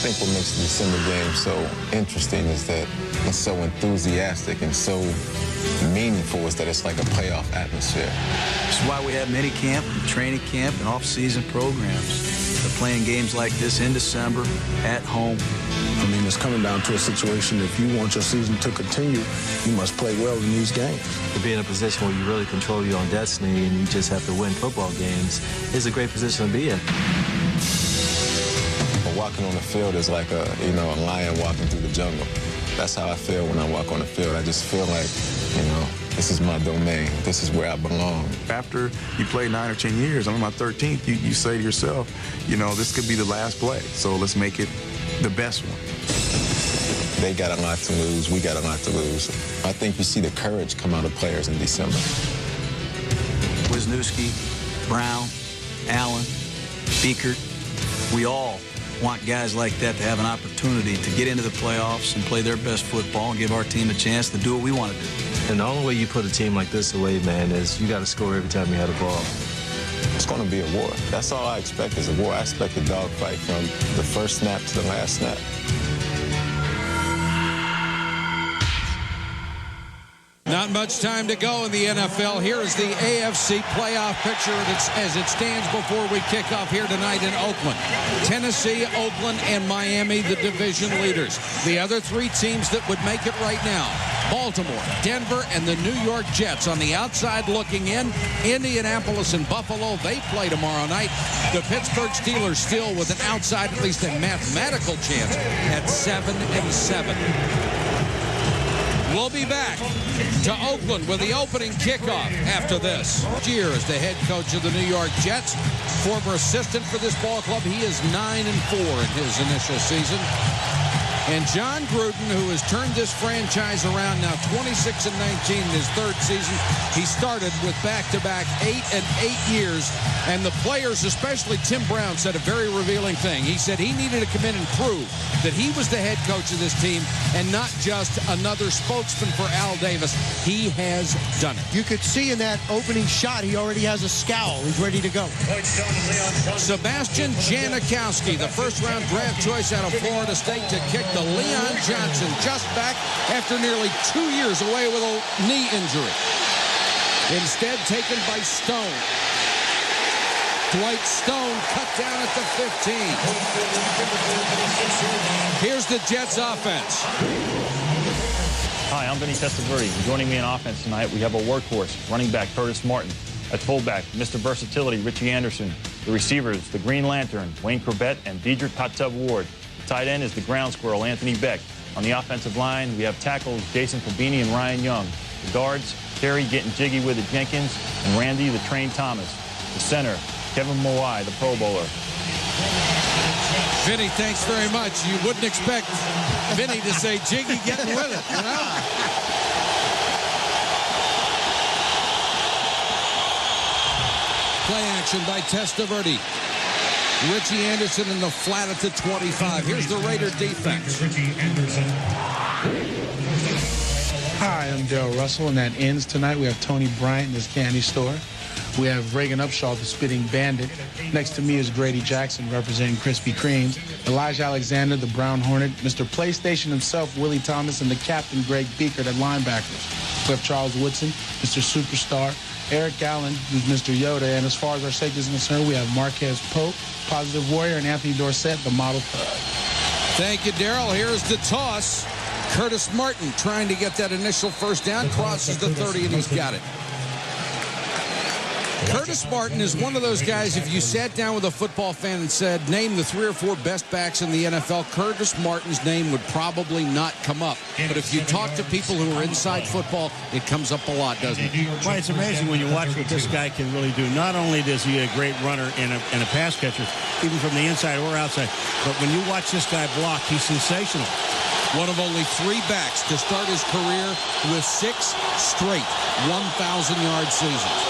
think what makes the December game so interesting is that it's so enthusiastic and so meaningful, is that it's like a playoff atmosphere. This is why we have mini camp, training camp, and off-season programs. They're playing games like this in December, at home. I mean, it's coming down to a situation, if you want your season to continue, you must play well in these games. To be in a position where you really control your own destiny and you just have to win football games is a great position to be in. Walking on the field is like a lion walking through the jungle. That's how I feel when I walk on the field. I just feel like, this is my domain. This is where I belong. After you play 9 or 10 years, I'm on my 13th, you say to yourself, this could be the last play, so let's make it the best one. They got a lot to lose. We got a lot to lose. I think you see the courage come out of players in December. Wisniewski, Brown, Allen, Beekert, we all want guys like that to have an opportunity to get into the playoffs and play their best football and give our team a chance to do what we want to do. And the only way you put a team like this away, man, is you got to score every time you have the ball. It's going to be a war. That's all I expect is a war. I expect a dogfight from the first snap to the last snap. Not much time to go in the NFL. Here is the AFC playoff picture as it stands before we kick off here tonight in Oakland. Tennessee, Oakland, and Miami, the division leaders. The other three teams that would make it right now: Baltimore, Denver, and the New York Jets. On the outside looking in, Indianapolis and Buffalo, they play tomorrow night. The Pittsburgh Steelers still with an outside, at least a mathematical chance, at 7-7. We'll be back to Oakland with the opening kickoff after this. Year as the head coach of the New York Jets, former assistant for this ball club. He is 9-4 in his initial season. And John Gruden, who has turned this franchise around now 26-19 in his third season. He started with back-to-back 8 years. And the players, especially Tim Brown, said a very revealing thing. He said he needed to come in and prove that he was the head coach of this team and not just another spokesman for Al Davis. He has done it. You could see in that opening shot, he already has a scowl. He's ready to go. Sebastian Janikowski, the first-round draft choice out of Florida State, to kick the Leon Johnson, just back after nearly 2 years away with a knee injury. Instead taken by Stone. Dwight Stone cut down at the 15. Here's the Jets offense. Hi, I'm Vinny Testaverde. Joining me in offense tonight, we have a workhorse, running back Curtis Martin. At fullback, Mr. Versatility, Richie Anderson. The receivers, the Green Lantern, Wayne Corbett and Diedrich Hot Tub Ward. The tight end is the ground squirrel, Anthony Beck. On the offensive line, we have tackles Jason Fabini and Ryan Young. The guards, Terry getting jiggy with it Jenkins and Randy the Train Thomas. The center, Kevin Mawai, the Pro Bowler. Vinny, thanks very much. You wouldn't expect Vinny to say jiggy getting with it, you know? Play action by Testaverde. Richie Anderson in the flat at the 25. Here's the Raider defense. Hi, I'm Darryl Russell, and that ends tonight. We have Tony Bryant in his candy store. We have Reagan Upshaw, the Spitting Bandit. Next to me is Grady Jackson, representing Krispy Kremes. Elijah Alexander, the Brown Hornet. Mr. PlayStation himself, Willie Thomas, and the captain, Greg Beekert, at linebackers. We have Charles Woodson, Mr. Superstar. Eric Allen, who's Mr. Yoda. And as far as our safeties are concerned, we have Marquez Pope, Positive Warrior, and Anthony Dorsett, the model thug. Thank you, Darryl. Here's the toss. Curtis Martin trying to get that initial first down. Crosses the 30, and he's got it. Curtis Martin is one of those guys, if you sat down with a football fan and said, name the 3 or 4 best backs in the NFL, Curtis Martin's name would probably not come up. But if you talk to people who are inside football, it comes up a lot, doesn't it? Well, it's amazing when you watch what this guy can really do. Not only is he a great runner and a pass catcher, even from the inside or outside, but when you watch this guy block, he's sensational. One of only 3 backs to start his career with 6 straight 1,000-yard seasons.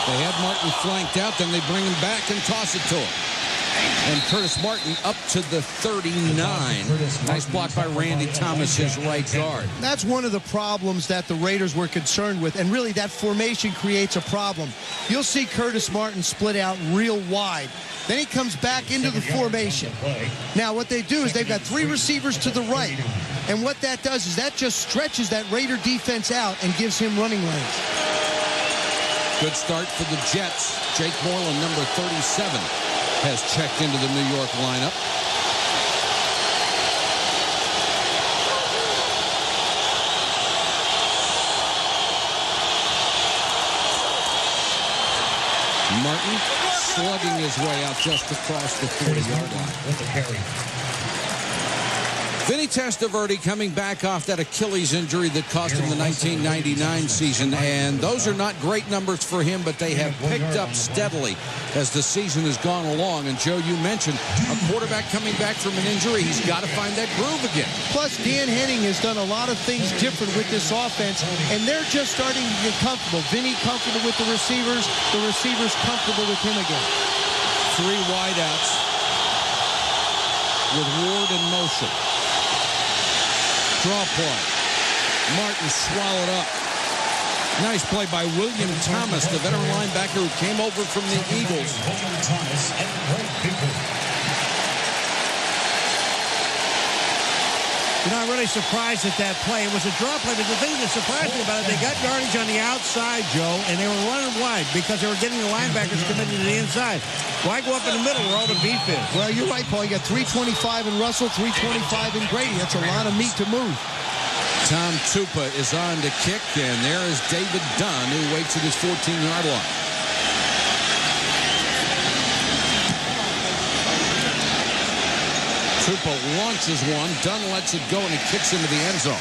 They had Martin flanked out, then they bring him back and toss it to him. And Curtis Martin up to the 39. Nice block by Randy Thomas, his right guard. That's one of the problems that the Raiders were concerned with, and really that formation creates a problem. You'll see Curtis Martin split out real wide. Then he comes back into the formation. Now, what they do is they've got 3 receivers to the right, and what that does is that just stretches that Raider defense out and gives him running lanes. Good start for the Jets. Jake Moreland, number 37, has checked into the New York lineup. Martin slugging his way out just across the 40-yard line. Vinny Testaverde coming back off that Achilles injury that cost him the 1999 season, and those are not great numbers for him, but they have picked up steadily as the season has gone along. And Joe, you mentioned a quarterback coming back from an injury. He's got to find that groove again. Plus, Dan Henning has done a lot of things different with this offense, and they're just starting to get comfortable. Vinny comfortable with the receivers comfortable with him again. 3 wideouts with Ward in motion. Draw play. Martin swallowed up. Nice play by William Thomas, the veteran linebacker who came over from the Eagles. You know, I'm really surprised at that play. It was a draw play, but the thing that surprised me about it, they got yardage on the outside, Joe, and they were running wide because they were getting the linebackers committed to the inside. Why go up in the middle where all the beef is? Well, you're right, Paul. You got 325 in Russell, 325 in Grady. That's a lot of meat to move. Tom Tupa is on to kick, and there is David Dunn, who waits at his 14-yard line. Tupa launches one. Dunn lets it go, and it kicks into the end zone.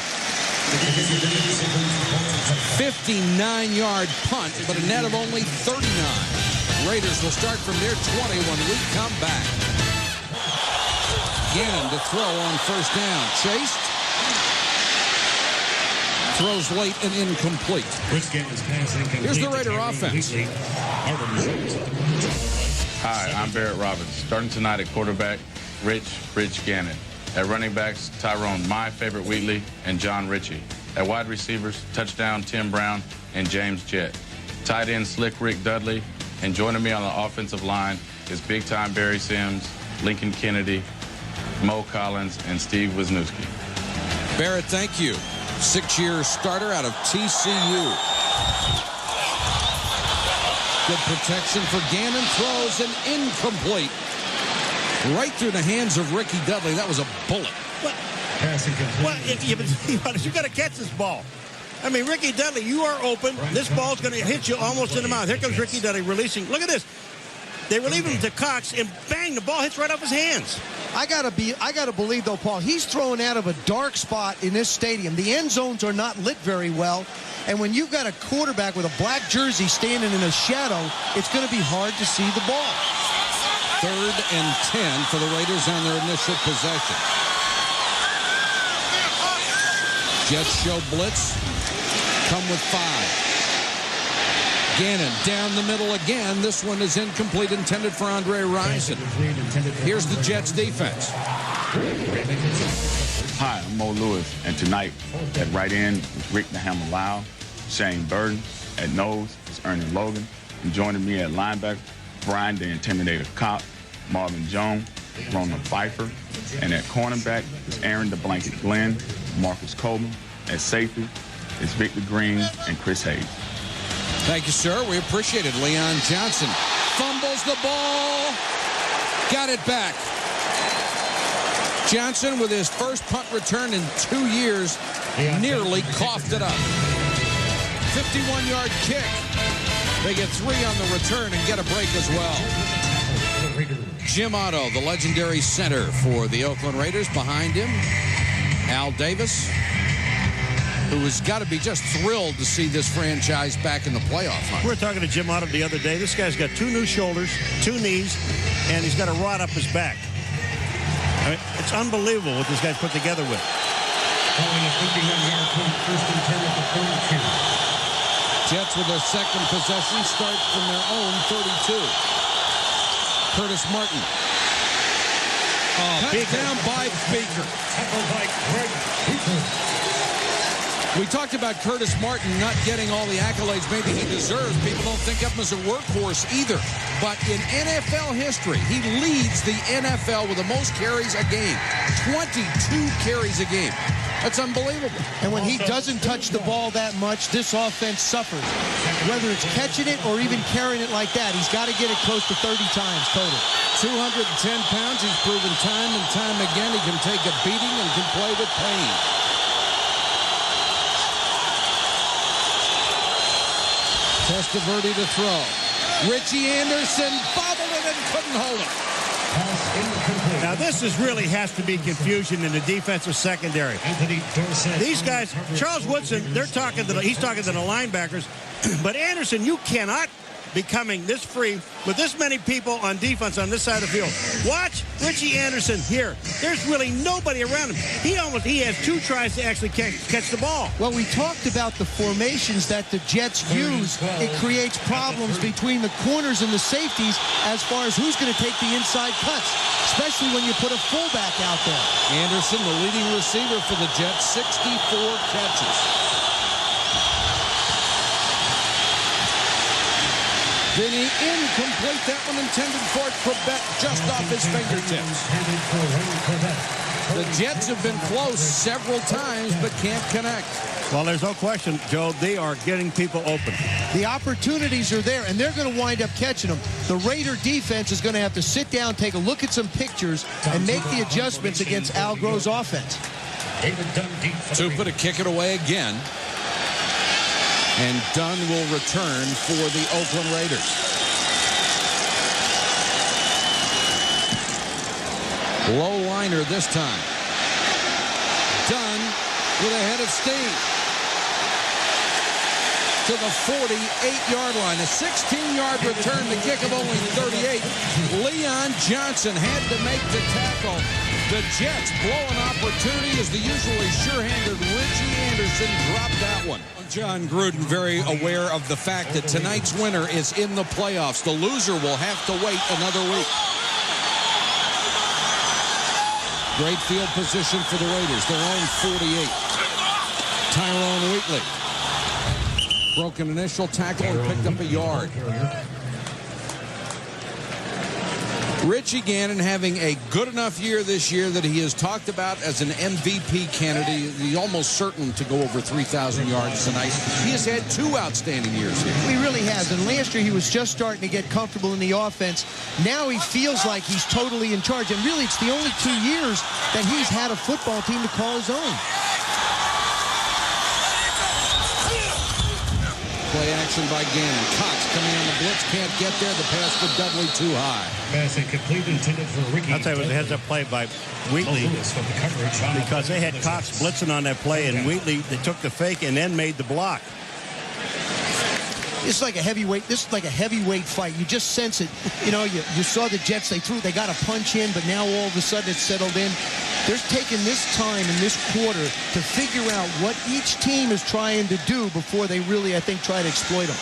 59-yard punt, but a net of only 39. Raiders will start from their 20 when we come back. Gannon to throw on first down. Chased. Throws late and incomplete. Here's the Raider offense. Hi, I'm Barrett Roberts. Starting tonight at quarterback, Rich Gannon. At running backs, Tyrone, my favorite Wheatley, and John Ritchie. At wide receivers, touchdown, Tim Brown and James Jett. Tight end, Slick Rick Dudley. And joining me on the offensive line is big-time Barry Sims, Lincoln Kennedy, Mo Collins, and Steve Wisniewski. Barrett, thank you. 6-year starter out of TCU. Good protection for Gannon. Throws an incomplete. Right through the hands of Ricky Dudley. That was a bullet. You got to catch this ball. I mean, Ricky Dudley, you are open. This ball's going to hit you almost in the mouth. Here comes Ricky Dudley releasing. Look at this. They relieve him to Cox, and bang, the ball hits right off his hands. I gotta believe, though, Paul, he's throwing out of a dark spot in this stadium. The end zones are not lit very well, and when you've got a quarterback with a black jersey standing in a shadow, it's going to be hard to see the ball. 3rd and 10 for the Raiders on their initial possession. Jets show blitz. Come with 5. Gannon down the middle again. This one is incomplete, intended for Andre Rison. Here's the Jets defense. Hi, I'm Mo Lewis, and tonight at right end is Rick the Hammer Lau, Shane Burton. At nose is Ernie Logan. And joining me at linebacker, Brian the Intimidator Cox, Marvin Jones, Ronald Pfeiffer. And at cornerback is Aaron the Blanket Glenn, Marcus Coleman. At safety is Victor Green and Chris Hayes. Thank you, sir. We appreciate it. Leon Johnson fumbles the ball. Got it back. Johnson, with his first punt return in 2 years, nearly coughed it up. 51-yard kick. They get 3 on the return and get a break as well. Jim Otto, the legendary center for the Oakland Raiders. Behind him, Al Davis, who has got to be just thrilled to see this franchise back in the playoff hunt. We were talking to Jim Otto the other day. This guy's got 2 new shoulders, 2 knees, and he's got a rod up his back. I mean, it's unbelievable what this guy's put together with. Jets with their second possession start from their own 32. Curtis Martin Touchdown by Beaker. We talked about Curtis Martin not getting all the accolades maybe he deserves. People don't think of him as a workhorse either. But in NFL history, he leads the NFL with the most carries a game. 22 carries a game. That's unbelievable. And when he doesn't touch the ball that much, this offense suffers. Whether it's catching it or even carrying it like that, he's got to get it close to 30 times total. 210 pounds. He's proven time and time again he can take a beating and can play with pain. Testaverde to throw. Richie Anderson bobbled it and couldn't hold it. Now, this really has to be confusion in the defensive secondary. These guys, Charles Woodson, he's talking to the linebackers, but Anderson, you cannot be coming this free with this many people on defense on this side of the field. Watch Richie Anderson here. There's really nobody around him. He has 2 tries to actually catch the ball. Well, we talked about the formations that the Jets use. It creates problems between the corners and the safeties as far as who's going to take the inside cuts, especially when you put a fullback out there. Anderson, the leading receiver for the Jets, 64 catches. Vinny incomplete. That one intended for Corbett, just off his fingertips. The Jets have been close several times, but can't connect. Well, there's no question, Joe. They are getting people open. The opportunities are there, and they're going to wind up catching them. The Raider defense is going to have to sit down, take a look at some pictures, and make the adjustments against Al Groh's offense. Tupa to kick it away again. And Dunn will return for the Oakland Raiders. Low liner this time. Dunn with a head of steam. To the 48-yard line. A 16-yard return, the kick of only 38. Leon Johnson had to make the tackle. The Jets blow an opportunity as the usually sure-handed Richie Anderson dropped that one. John Gruden very aware of the fact that tonight's winner is in the playoffs. The loser will have to wait another week. Great field position for the Raiders. Their own 48. Tyrone Wheatley. Broken initial tackle and picked up a yard. Richie Gannon having a good enough year this year that he is talked about as an MVP candidate. He's almost certain to go over 3,000 yards tonight. He has had 2 outstanding years here. He really has. And last year he was just starting to get comfortable in the offense. Now he feels like he's totally in charge. And really, it's the only 2 years that he's had a football team to call his own. Play action by Gannon. Cox coming on the blitz, can't get there. The pass to Dudley too high. Pass incomplete, intended for Ricky. I'll tell you, it was a heads-up play by Wheatley because they had Cox blitzing on that play, and Wheatley, they took the fake and then made the block. This is like a heavyweight. This is like a heavyweight fight. You just sense it. You know, you saw the Jets. They got a punch in, but now all of a sudden it's settled in. They're taking this time in this quarter to figure out what each team is trying to do before they really, I think, try to exploit them.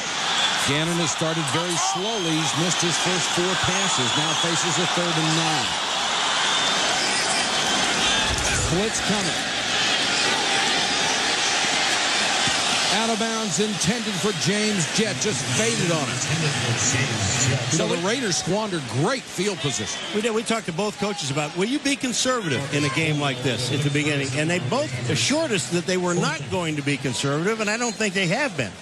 Gannon has started very slowly. He's missed his first 4 passes. Now faces a 3rd and 9. Blitz coming. Out of bounds, intended for James Jett. Just faded on it. So the Raiders squandered great field position. We did. We talked to both coaches about, will you be conservative in a game like this at the beginning? And they both assured us that they were not going to be conservative, and I don't think they have been.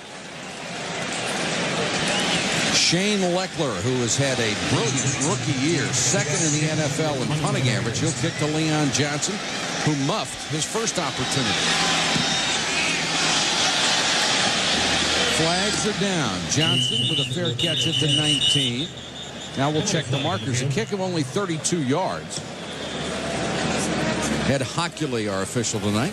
Shane Leckler, who has had a brilliant rookie year, 2nd in the NFL in punting average. He'll kick to Leon Johnson, who muffed his first opportunity. Flags are down. Johnson with a fair catch at the 19. Now we'll check the markers. A kick of only 32 yards. Ed Hockley, our official tonight.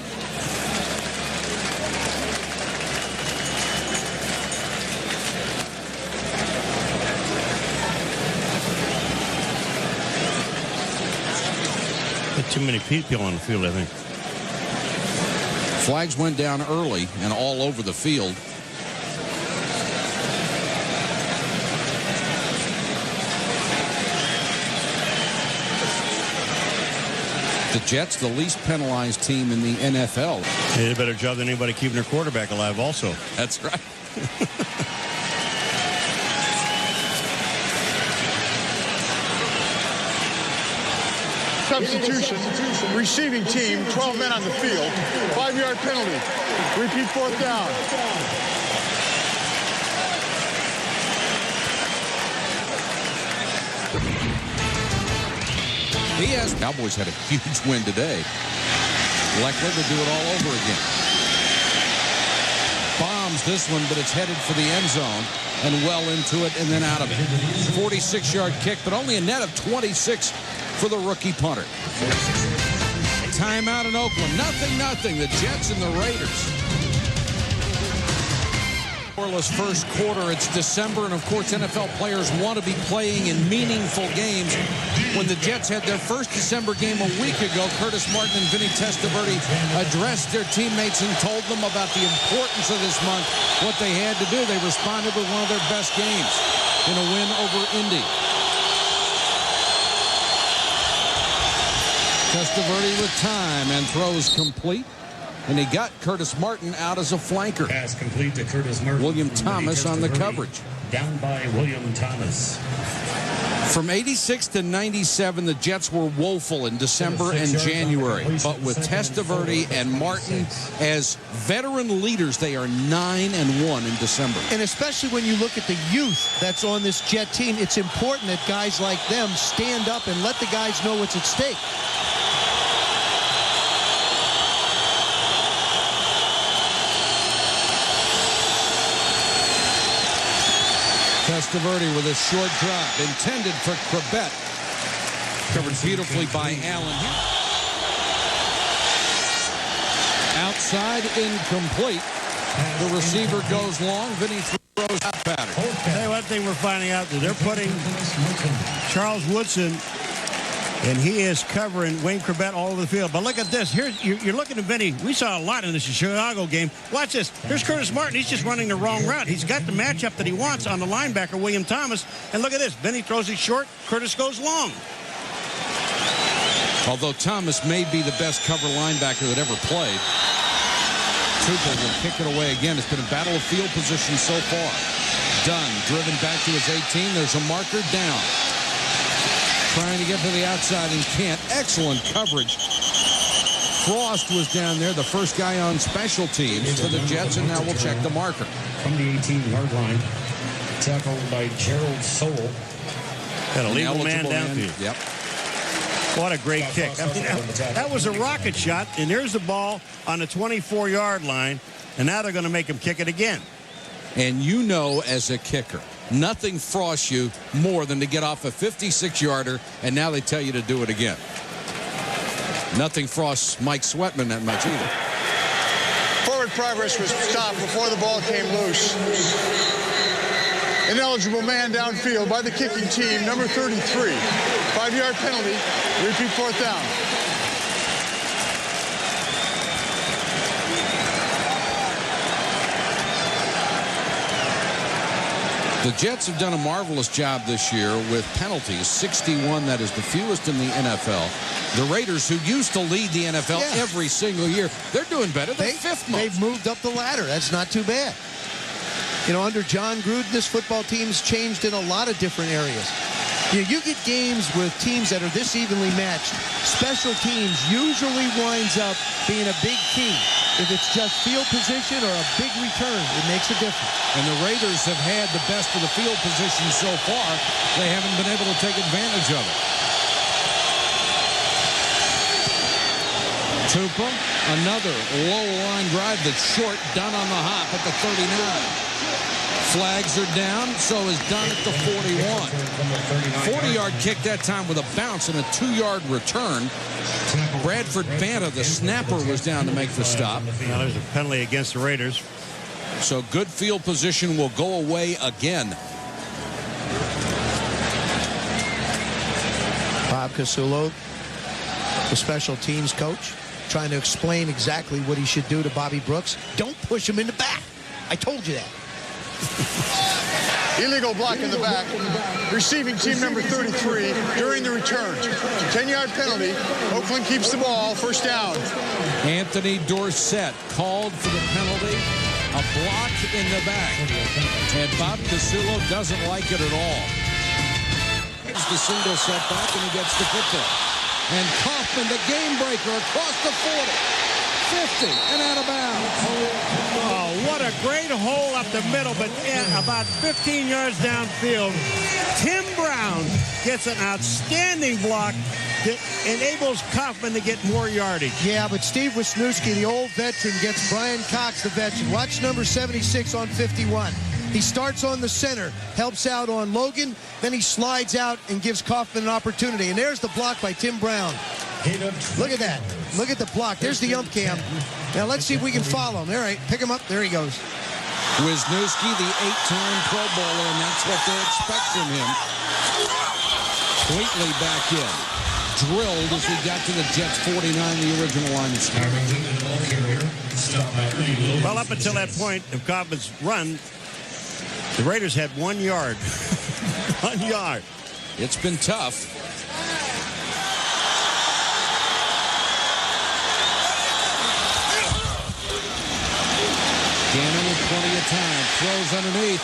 Too many people on the field, I think. Flags went down early and all over the field. The Jets, the least penalized team in the NFL. They did a better job than anybody keeping their quarterback alive also. That's right. Substitution, receiving team, 12 men on the field, 5-yard penalty, repeat 4th down. Cowboys had a huge win today. Likely to do it all over again. Bombs this one, but it's headed for the end zone and well into it and then out of it. 46-yard kick, but only a net of 26 for the rookie punter. Timeout in Oakland. 0-0. The Jets and the Raiders. Scoreless first quarter. It's December, and of course NFL players want to be playing in meaningful games. When the Jets had their first December game a week ago, Curtis Martin and Vinny Testaverde addressed their teammates and told them about the importance of this month, what they had to do. They responded with one of their best games in a win over Indy. Testaverde with time and throws complete. And he got Curtis Martin out as a flanker. Pass complete to Curtis Martin. William Thomas on the coverage. Down by William Thomas. From 86 to 97, the Jets were woeful in December and January. But with Testaverde and Martin as veteran leaders, they are 9-1 in December. And especially when you look at the youth that's on this Jet team, it's important that guys like them stand up and let the guys know what's at stake. Testaverde with a short drop intended for Corbett. Covered beautifully by Allen. Outside, incomplete. The receiver goes long. Vinny throws out pattern. Tell you one thing we're finding out that they're putting Charles Woodson, and he is covering Wayne Corbett all over the field. But look at this. Here, you're looking at Vinny. We saw a lot in this Chicago game. Watch this. Here's Curtis Martin. He's just running the wrong route. He's got the matchup that he wants on the linebacker, William Thomas. And look at this. Vinny throws it short. Curtis goes long. Although Thomas may be the best cover linebacker that ever played. Tupel will kick it away again. It's been a battle of field position so far. Dunn driven back to his 18. There's a marker down. Trying to get to the outside and can't. Excellent coverage. Frost was down there, the first guy on special teams for the Jets, and now we'll check the marker. From the 18-yard line, tackled by Gerald Soule. Got a legal man downfield. Yep. What a great kick. I mean, that was a rocket shot, and there's the ball on the 24-yard line, and now they're going to make him kick it again. And you know, as a kicker, nothing frosts you more than to get off a 56-yarder, and now they tell you to do it again. Nothing frosts Mike Sweatman that much either. Forward progress was stopped before the ball came loose. Ineligible man downfield by the kicking team, number 33. 5-yard penalty, repeat 4th down. The Jets have done a marvelous job this year with penalties, 61. That is the fewest in the NFL. The Raiders, who used to lead the NFL every single year, they're doing better. They're fifth most. They've moved up the ladder. That's not too bad. You know, under John Gruden, this football team's changed in a lot of different areas. You get games with teams that are this evenly matched. Special teams usually winds up being a big key. If it's just field position or a big return, it makes a difference. And the Raiders have had the best of the field position so far. They haven't been able to take advantage of it. Tupa, another low line drive that's short, done on the hop at the 39. Flags are down, so is done at the 41. 40-yard kick that time with a bounce and a 2-yard return. Bradford Banta, the snapper, was down to make the stop. Now there's a penalty against the Raiders. So good field position will go away again. Bob Casullo, the special teams coach, trying to explain exactly what he should do to Bobby Brooks. Don't push him in the back. I told you that. Illegal block in the back. Receiving team number 33 during the return. 10-yard penalty. Oakland keeps the ball. First down. Anthony Dorsett called for the penalty. A block in the back. And Bob Casulo doesn't like it at all. It's the single setback, and he gets the football. And Kaufman, the game breaker, across the 40. 50 and out of bounds. Oh, what a great hole up the middle, but about 15 yards downfield. Tim Brown gets an outstanding block that enables Kaufman to get more yardage. Yeah, but Steve Wisniewski, the old veteran, gets Brian Cox, the veteran. Watch number 76 on 51. He starts on the center, helps out on Logan, then he slides out and gives Kaufman an opportunity. And there's the block by Tim Brown. Look at that. Look at the block. There's the ump cam. Now let's see if we can follow him. All right, pick him up. There he goes. Wisniewski, the 8-time Pro Bowler, and that's what they expect from him. Wheatley back in. Drilled as we got to the Jets 49, the original line of scrimmage. Well, up until that point of Kaufman's run, the Raiders had 1 yard. 1 yard. It's been tough. Gannon with plenty of time. Throws underneath.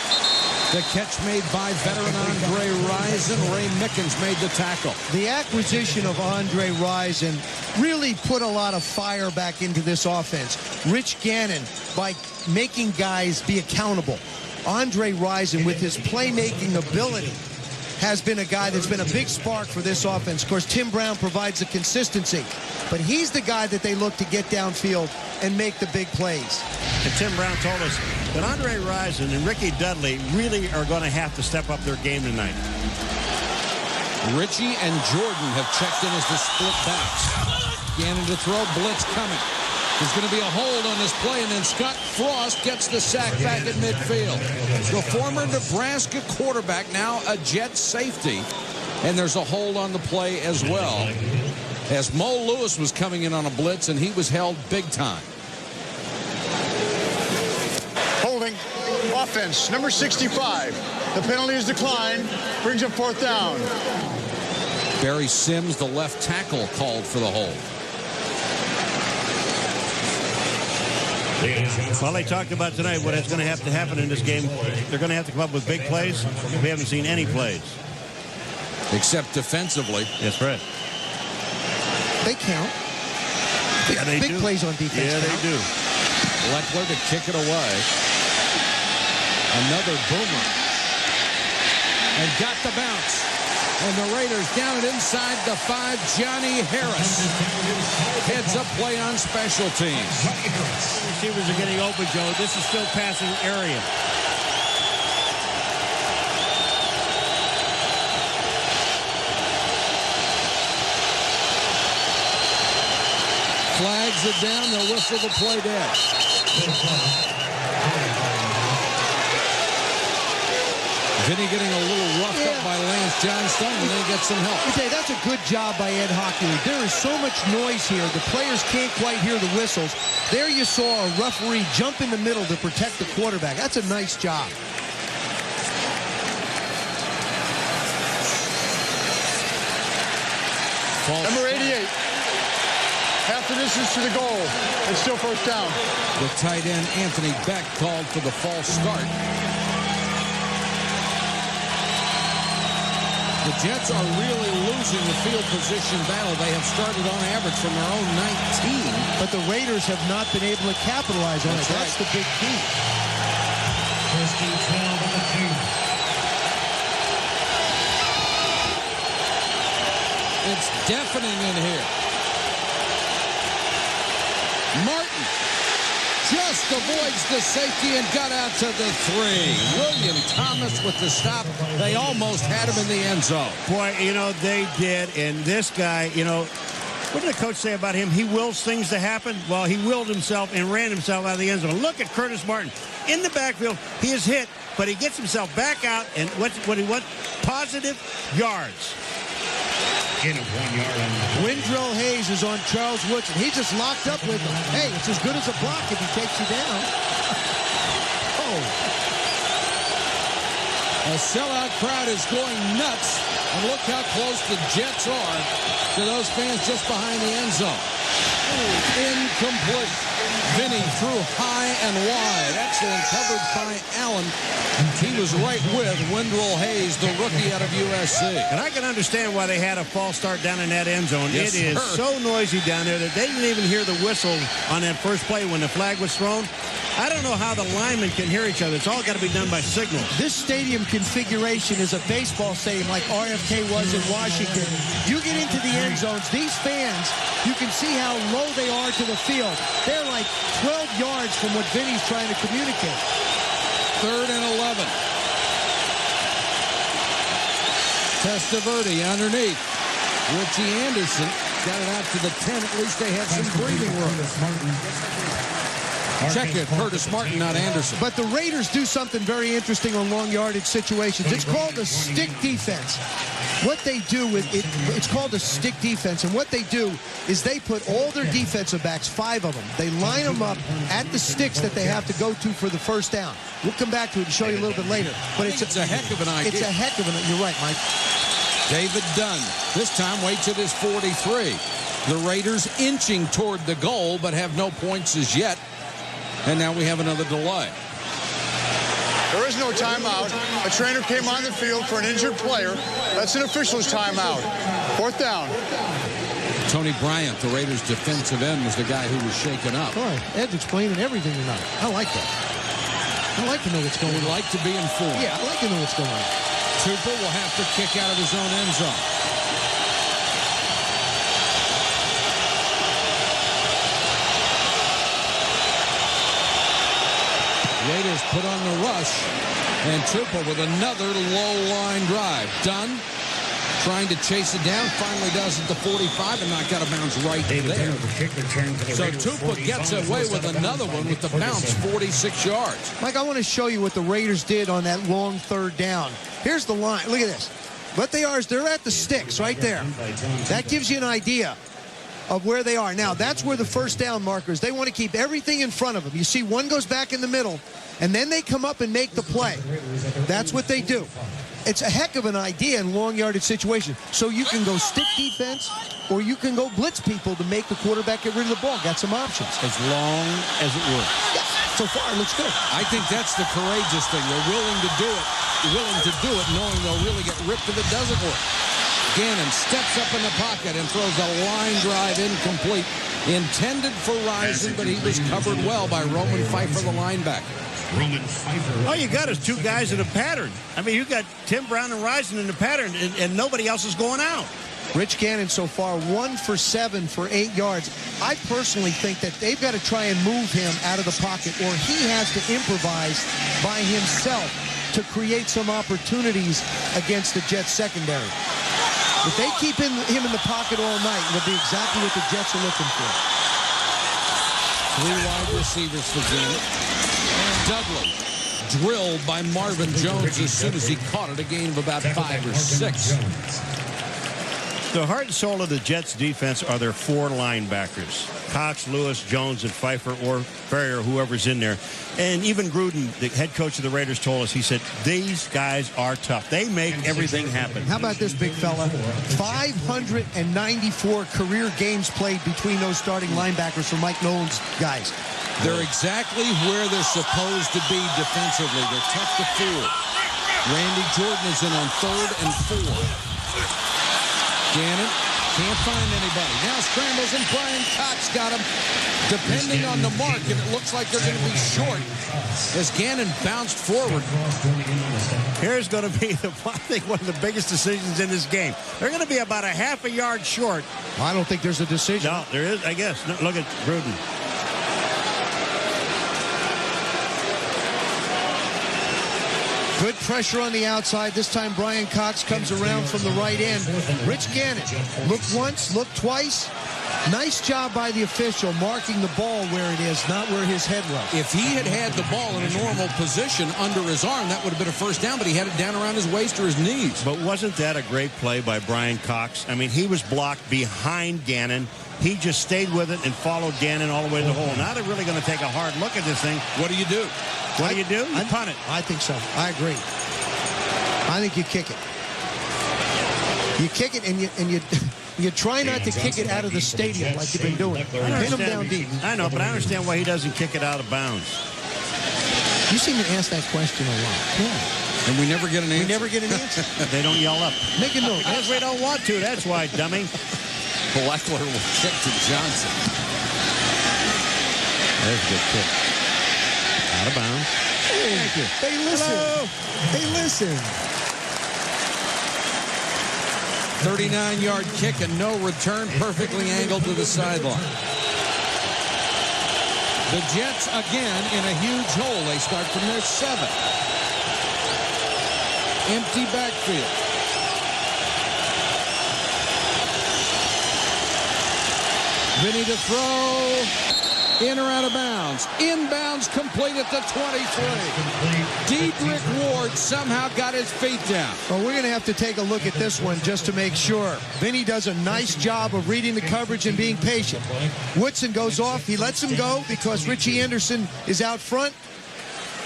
The catch made by veteran Andre Rison. Ray Mickens made the tackle. The acquisition of Andre Rison really put a lot of fire back into this offense. Rich Gannon, by making guys be accountable. Andre Rison, with his playmaking ability, has been a guy that's been a big spark for this offense. Of course, Tim Brown provides the consistency, but he's the guy that they look to get downfield and make the big plays. And Tim Brown told us that Andre Rison and Ricky Dudley really are going to have to step up their game tonight. Richie and Jordan have checked in as the split backs. Gannon to throw, blitz coming. There's going to be a hold on this play, and then Scott Frost gets the sack back at midfield. The former Nebraska quarterback, now a Jet safety, and there's a hold on the play as well, as Mo Lewis was coming in on a blitz, and he was held big time. Holding. Offense, number 65. The penalty is declined. Brings up fourth down. Barry Sims, the left tackle, called for the hold. Well, they talked about tonight what is going to have to happen in this game. They're going to have to come up with big plays. We haven't seen any plays. Except defensively. That's right. They count. Yeah, they big do. plays on defense. Yeah, they do. Leckler to kick it away. Another boomer. And got the bounce. And the Raiders down it inside the 5. Johnny Harris heads up play on special teams. Receivers are getting open, Joe. This is still passing area. Flags it down. They'll whistle the play dead. Vinny getting a little roughed up by Lance Johnstone, and then he gets some help. Okay, that's a good job by Ed Hockley. There is so much noise here. The players can't quite hear the whistles. There you saw a referee jump in the middle to protect the quarterback. That's a nice job. Number 88. Half the distance to the goal. It's still first down. The tight end, Anthony Beck, called for the false start. The Jets are really losing the field position battle. They have started on average from their own 19. But the Raiders have not been able to capitalize on it. That's the big key. It's deafening in here. Martin just avoids the safety and got out to the 3. William Thomas with the stop. They almost had him in the end zone. Boy, you know, they did. And this guy, you know, what did the coach say about him? He wills things to happen. Well, he willed himself and ran himself out of the end zone. Look at Curtis Martin. In the backfield, he is hit, but he gets himself back out. And what he wants? Positive yards. Windrell Hayes is on Charles Woodson. He just locked up with him. Hey, it's as good as a block if he takes you down. A sellout crowd is going nuts. And look how close the Jets are to those fans just behind the end zone. Incomplete. Vinny threw high and wide. Excellent coverage by Allen. He was right with Wendell Hayes, the rookie out of USC. And I can understand why they had a false start down in that end zone. Yes, it is sir. so noisy down there that they didn't even hear the whistle on that first play when the flag was thrown. I don't know how the linemen can hear each other. It's all got to be done by signals. This stadium configuration is a baseball stadium like RFK was in Washington. You get into the end zones, these fans, you can see how low they are to the field. They're like 12 yards from what Vinny's trying to communicate. 3rd and 11. Testaverde underneath. Richie Anderson got it out to the 10. At least they have some breathing room. Check it, Curtis Martin, not Anderson. But the Raiders do something very interesting on long yardage situations. It's called a stick defense. What they do with it, it's called a stick defense. And what they do is they put all their defensive backs, 5 of them, they line them up at the sticks that they have to go to for the first down. We'll come back to it and show you a little bit later. But it's a heck of an idea. It's a heck of an idea. You're right, Mike. David Dunn, this time waits at his 43. The Raiders inching toward the goal, but have no points as yet. And now we have another delay. There is no timeout. A trainer came on the field for an injured player. That's an official's timeout. 4th down. Tony Bryant, the Raiders' defensive end, was the guy who was shaken up. Boy, Ed's explaining everything tonight. I like that. I like to know what's going on. We'd like to be informed. Yeah, I like to know what's going on. Tupou will have to kick out of his own end zone. Raiders put on the rush, and Tupou with another low line drive. Dunn trying to chase it down, finally does at the 45 and knocked out of bounds right there. So Tupou gets away with another one with the bounce, 46 yards. Mike, I want to show you what the Raiders did on that long 3rd down. Here's the line. Look at this. What they are is they're at the sticks right there. That gives you an idea of where they are. Now, that's where the first down markers. They want to keep everything in front of them. You see one goes back in the middle, and then they come up and make the play. That's what they do. It's a heck of an idea in long yardage situations. So you can go stick defense, or you can go blitz people to make the quarterback get rid of the ball. Got some options. As long as it works. Yeah, so far it looks good. I think that's the courageous thing. They're willing to do it. Willing to do it, knowing they'll really get ripped if it doesn't work. Gannon steps up in the pocket and throws a line drive incomplete. Intended for Rison, but he was covered well by Roman Pfeiffer, the linebacker. All you got is 2 guys in a pattern. I mean, you got Tim Brown and Rison in the pattern, and nobody else is going out. Rich Gannon so far 1 for 7 for 8 yards. I personally think that they've got to try and move him out of the pocket, or he has to improvise by himself to create some opportunities against the Jets secondary. If they keep him in the pocket all night, it'll be exactly what the Jets are looking for. 3 wide receivers for Gannon. Dudley drilled by Marvin Jones as soon as he caught it, a gain of about 5 or 6. The heart and soul of the Jets defense are their 4 linebackers. Cox, Lewis, Jones, and Pfeiffer, or Ferrier, whoever's in there. And even Gruden, the head coach of the Raiders, told us, he said, these guys are tough. They make everything happen. How about this, big fella? 594 career games played between those starting linebackers for Mike Nolan's guys. They're exactly where they're supposed to be defensively. They're tough to fool. Randy Jordan is in on 3rd and 4. Gannon can't find anybody. Now scrambles, and Brian Cox got him. Depending on the mark, and it looks like they're going to be short as Gannon bounced forward. Here's going to be, I think, one of the biggest decisions in this game. They're going to be about a half a yard short. I don't think there's a decision. No, there is, I guess. No, look at Gruden. Good pressure on the outside. This time Brian Cox comes around from the right end. Rich Gannon looked once, looked twice. Nice job by the official marking the ball where it is, not where his head was. If he had had the ball in a normal position under his arm, that would have been a first down, but he had it down around his waist or his knees. But wasn't that a great play by Brian Cox? I mean, he was blocked behind Gannon. He just stayed with it and followed Gannon all the way to the hole. Now they're really going to take a hard look at this thing. What do you do? What do? You punt it. I think so. I agree. I think you kick it. You kick it, and you try not to kick it out of the stadium like you've been doing. Pin them down deep. I know, but I understand why he doesn't kick it out of bounds. You seem to ask that question a lot. Yeah. And we never get an answer. We never get an answer. They don't yell up. Make a note. Because we don't want to. That's why, dummy. Blackler will kick to Johnson. There's a good kick. Out of bounds. Thank you. They listen. Hello. They listen. 39-yard kick and no return, perfectly angled to the sideline. The Jets again in a huge hole. They start from their 7. Empty backfield. Vinny to throw. In or out of bounds. Inbounds complete at the 23. Dedrick Ward somehow got his feet down. Well, we're going to have to take a look at this one just to make sure. Vinny does a nice job of reading the coverage and being patient. Woodson goes off. He lets him go because Richie Anderson is out front.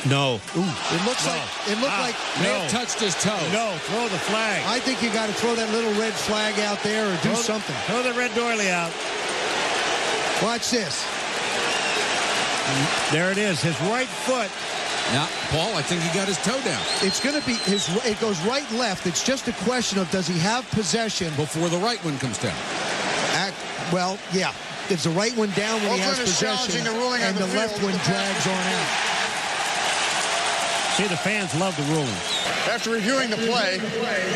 No. Ooh, it looks like may have touched his toe. No, throw the flag. I think you got to throw that little red flag out there or do something. Throw the red doily out. Watch this. There it is, his right foot. Now, Paul, I think he got his toe down. It's going to be it goes right left. It's just a question of does he have possession before the right one comes down. Well, yeah. It's the right one down when he has possession, and the left one drags on out. See, the fans love the ruling. After reviewing the play,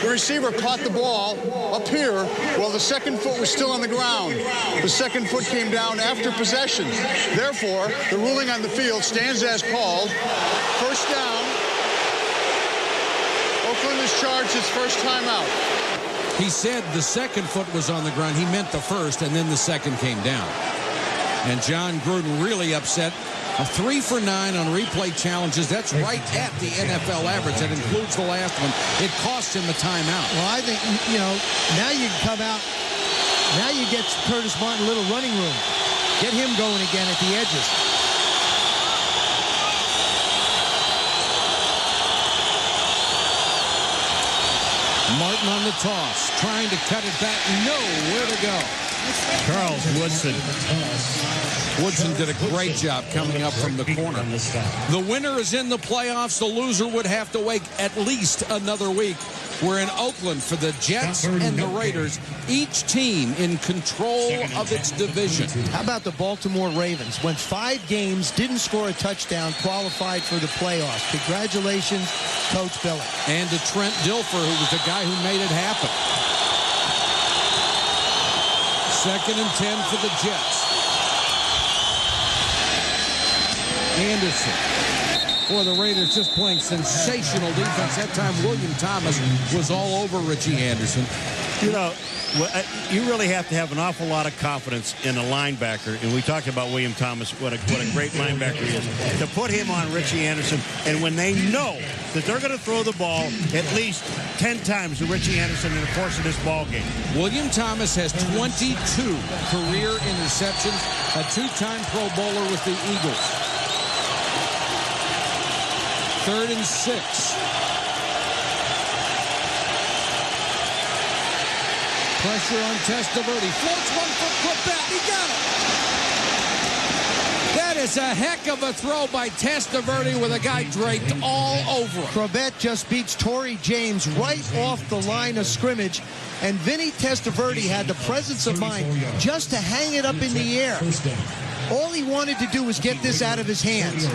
the receiver caught the ball up here while the second foot was still on the ground. The second foot came down after possession. Therefore, the ruling on the field stands as called. First down. Oakland has charged its first timeout. He said the second foot was on the ground. He meant the first, and then the second came down. And John Gruden really upset. A 3 for 9 on replay challenges. That's right at the NFL average. That includes the last one. It cost him a timeout. Well, I think, now you can come out. Now you get Curtis Martin a little running room. Get him going again at the edges. Martin on the toss. Trying to cut it back. Nowhere to go. Charles Woodson. Woodson did a great job coming up from the corner. The winner is in the playoffs. The loser would have to wait at least another week. We're in Oakland for the Jets and the Raiders, each team in control of its division. How about the Baltimore Ravens? Went 5 games, didn't score a touchdown, qualified for the playoffs. Congratulations, Coach Billick. And to Trent Dilfer, who was the guy who made it happen. 2nd and 10 for the Jets. Anderson for the Raiders, just playing sensational defense. That time William Thomas was all over Richie Anderson. You really have to have an awful lot of confidence in a linebacker, and we talked about William Thomas, what a great linebacker he is, to put him on Richie Anderson, and when they know that they're going to throw the ball at least 10 times to Richie Anderson in the course of this ball game. William Thomas has 22 career interceptions, a 2-time Pro Bowler with the Eagles. 3rd and 6. Pressure on Testaverde. Floats one for Corbett. He got it. That is a heck of a throw by Testaverde with a guy draped all over him. Corbett just beats Torrey James right off the line of scrimmage. And Vinny Testaverde had the presence of mind just to hang it up in the air. All he wanted to do was get this out of his hands.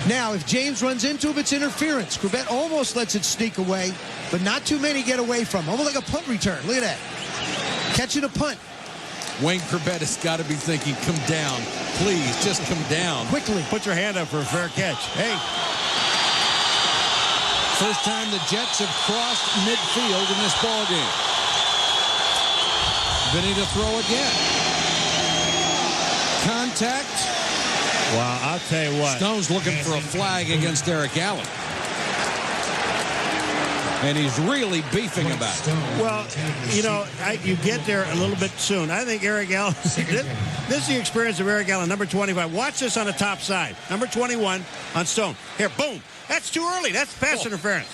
Now, if James runs into him, it's interference. Corbett almost lets it sneak away, but not too many get away from him. Almost like a punt return. Look at that. Catching a punt. Wayne Corbett has got to be thinking, come down. Please, just come down. Quickly. Put your hand up for a fair catch. Hey. First time the Jets have crossed midfield in this ball game. Vinny to throw again. Contact. Wow, I'll tell you what. Stone's looking for a flag against Eric Allen. And he's really beefing about it. Well, you get there a little bit soon. I think Eric Allen, this is the experience of Eric Allen, number 25. Watch this on the top side. Number 21 on Stone. Here, boom. That's too early. That's pass interference.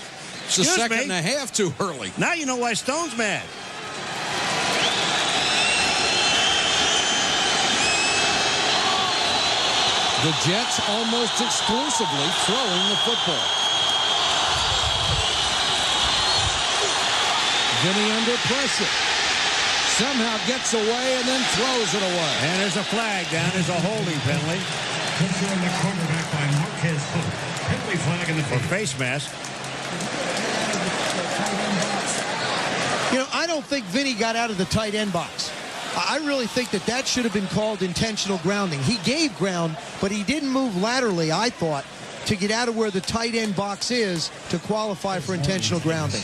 It's a second and a half too early. Now you know why Stone's mad. The Jets almost exclusively throwing the football. Vinny under pressure. Somehow gets away and then throws it away. And there's a flag down. There's a holding penalty. Pressure on the quarterback by Marquez Hook. Penalty flag in the face mask. You know, I don't think Vinny got out of the tight end box. I really think that should have been called intentional grounding. He gave ground, but he didn't move laterally, I thought, to get out of where the tight end box is to qualify for intentional grounding.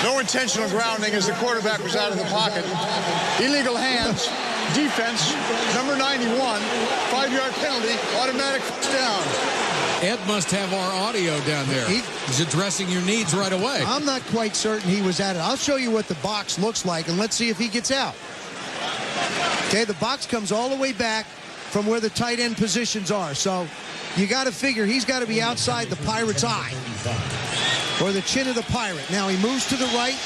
No intentional grounding as the quarterback was out of the pocket. Illegal hands, defense, number 91, 5-yard penalty, automatic first down. Ed must have our audio down there. He's addressing your needs right away. I'm not quite certain he was at it. I'll show you what the box looks like, and let's see if he gets out. Okay, the box comes all the way back from where the tight end positions are. So you got to figure he's got to be outside the Pirate's eye or the chin of the Pirate. Now he moves to the right,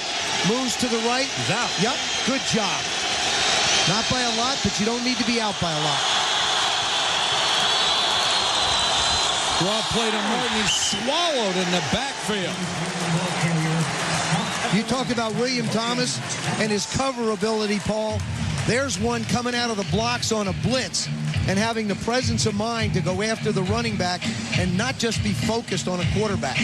He's out. Yep, good job. Not by a lot, but you don't need to be out by a lot. Draw play to Martin. He's swallowed in the backfield. You talk about William Thomas and his cover ability, Paul. There's one coming out of the blocks on a blitz and having the presence of mind to go after the running back and not just be focused on a quarterback.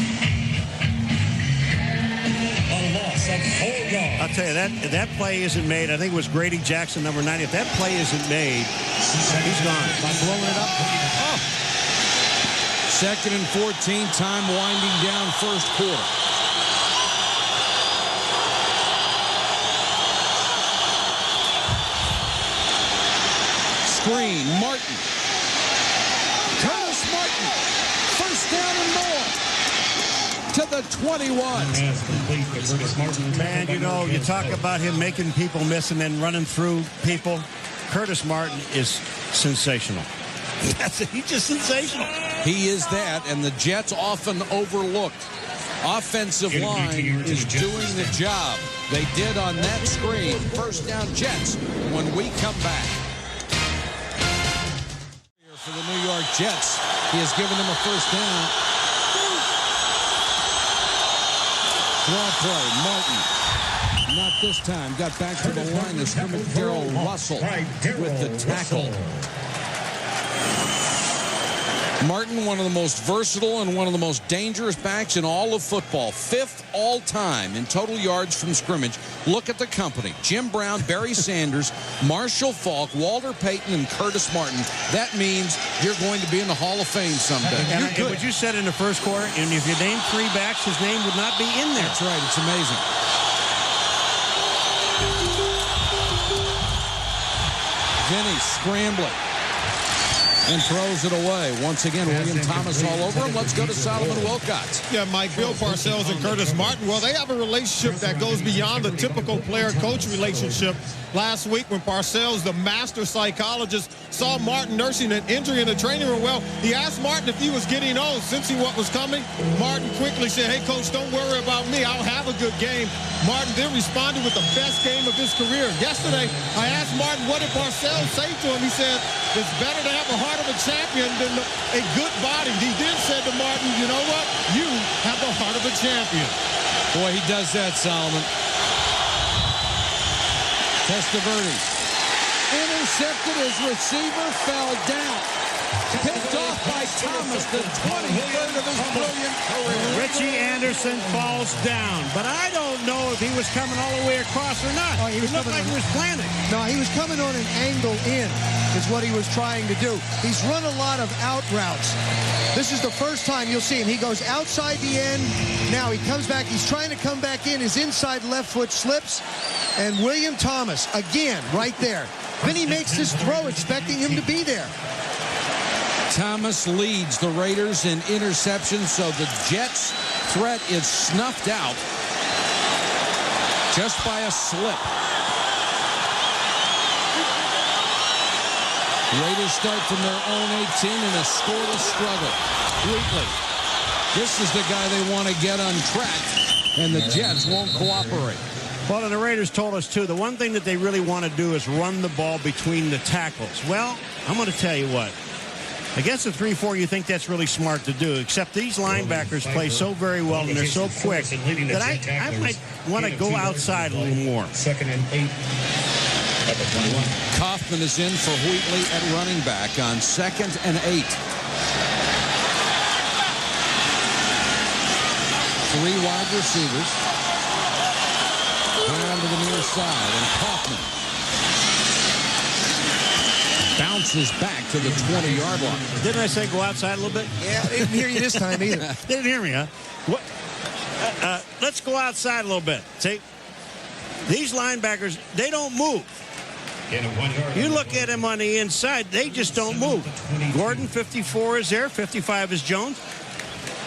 I'll tell you, that play isn't made. I think it was Grady Jackson, number 90. If that play isn't made, he's gone. By blowing it up. Oh. 2nd and 14, time winding down first quarter. Screen, Martin. Curtis Martin. First down and more. To the 21. Man, you know, you talk about him making people miss and then running through people. Curtis Martin is sensational. He's just sensational. He is that, and the Jets often overlooked. Offensive line is doing the job. They did on that screen. First down Jets when we come back. For the New York Jets, he has given them a first down. Draw play, Martin. Not this time. Got back to the line of scrimmage. Darrell Russell with the tackle. Martin, one of the most versatile and one of the most dangerous backs in all of football. 5th all-time in total yards from scrimmage. Look at the company. Jim Brown, Barry Sanders, Marshall Faulk, Walter Payton, and Curtis Martin. That means you're going to be in the Hall of Fame someday. And what you said in the first quarter, and if you named 3 backs, his name would not be in there. That's right. It's amazing. Vinny scrambling. And throws it away. Once again, William Thomas all over him. Let's go to Solomon Wilcots. Yeah, Mike, Bill Parcells and Curtis Martin, well, they have a relationship that goes beyond the typical player-coach relationship. Last week when Parcells, the master psychologist, saw Martin nursing an injury in the training room, well, he asked Martin if he was getting old, sensing what was coming. Martin quickly said, hey, coach, don't worry about me. I'll have a good game. Martin then responded with the best game of his career. Yesterday, I asked Martin, what did Parcells say to him? He said, it's better to have a heart of a champion than a good body. He then said to Martin, you know what? You have the heart of a champion. Boy, he does that, Solomon. Testaverde. Intercepted. His receiver fell down. Picked off by Thomas, the 23rd of his brilliant career. Richie Anderson falls down, but I don't know if he was coming all the way across or not. Oh, he looked like he was planted. No, he was coming on an angle in, is what he was trying to do. He's run a lot of out routes. This is the first time you'll see him. He goes outside the end. Now he comes back. He's trying to come back in. His inside left foot slips. And William Thomas, again, right there. Then he makes this throw, expecting him to be there. Thomas leads the Raiders in interceptions, so the Jets' threat is snuffed out just by a slip. Raiders start from their own 18 in a scoreless struggle. Wheatley This is the guy they want to get untracked, and the Jets won't cooperate. Well, and the Raiders told us, too, the one thing that they really want to do is run the ball between the tackles. Well, I'm going to tell you what. Against the 3-4, you think that's really smart to do, except these linebackers play so very well and they're so quick that I might want to go outside a little more. 2nd and 8. Kaufman is in for Wheatley at running back on 2nd and 8. 3 wide receivers. Down to the near side, and Kaufman bounces back to the 20-yard line. Didn't I say go outside a little bit? Yeah, I didn't hear you this time either. Didn't hear me, huh? What? Let's go outside a little bit. See, these linebackers, they don't move. You look at them on the inside, they just don't move. Gordon, 54, is there. 55 is Jones.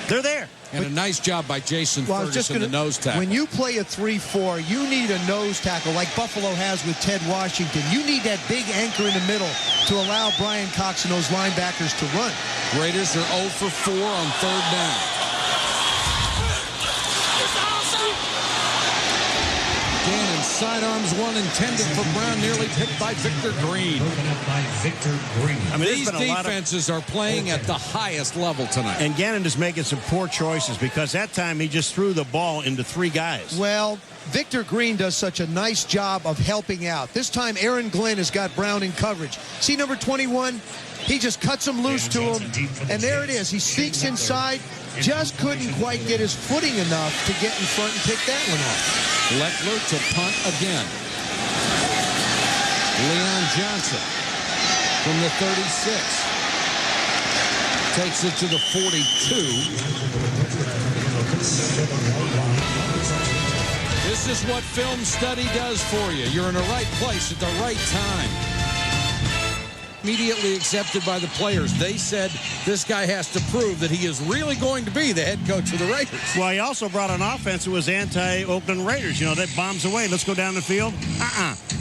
They're there. And a nice job by Jason Ferguson, the nose tackle. When you play a 3-4, you need a nose tackle like Buffalo has with Ted Washington. You need that big anchor in the middle to allow Brian Cox and those linebackers to run. Raiders are 0 for 4 on 3rd down. Gannon, sidearms one intended for Brown, nearly picked by Victor Green. I mean, these defenses are playing at the highest level tonight. And Gannon is making some poor choices because that time he just threw the ball into 3 guys. Well, Victor Green does such a nice job of helping out. This time, Aaron Glenn has got Brown in coverage. See number 21? He just cuts him loose to him, and there it is. He sneaks inside, just couldn't quite get his footing enough to get in front and pick that one off. Leckler to punt again. Leon Johnson from the 36. Takes it to the 42. This is what film study does for you. You're in the right place at the right time. Immediately accepted by the players. They said this guy has to prove that he is really going to be the head coach of the Raiders. Well, he also brought an offense that was anti-Oakland Raiders. You know, that bombs away. Let's go down the field.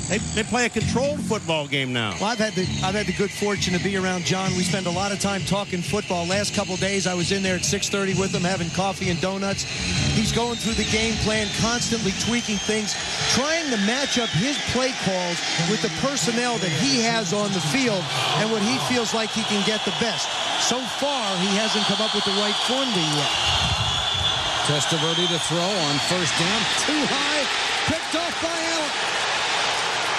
They play a controlled football game now. Well, I've had the good fortune to be around John. We spend a lot of time talking football. Last couple of days, I was in there at 6:30 with him, having coffee and donuts. He's going through the game plan, constantly tweaking things, trying to match up his play calls with the personnel that he has on the field and what he feels like he can get the best. So far, he hasn't come up with the right formula yet. Testaverde to throw on 1st down. Too high. Picked off by Allen.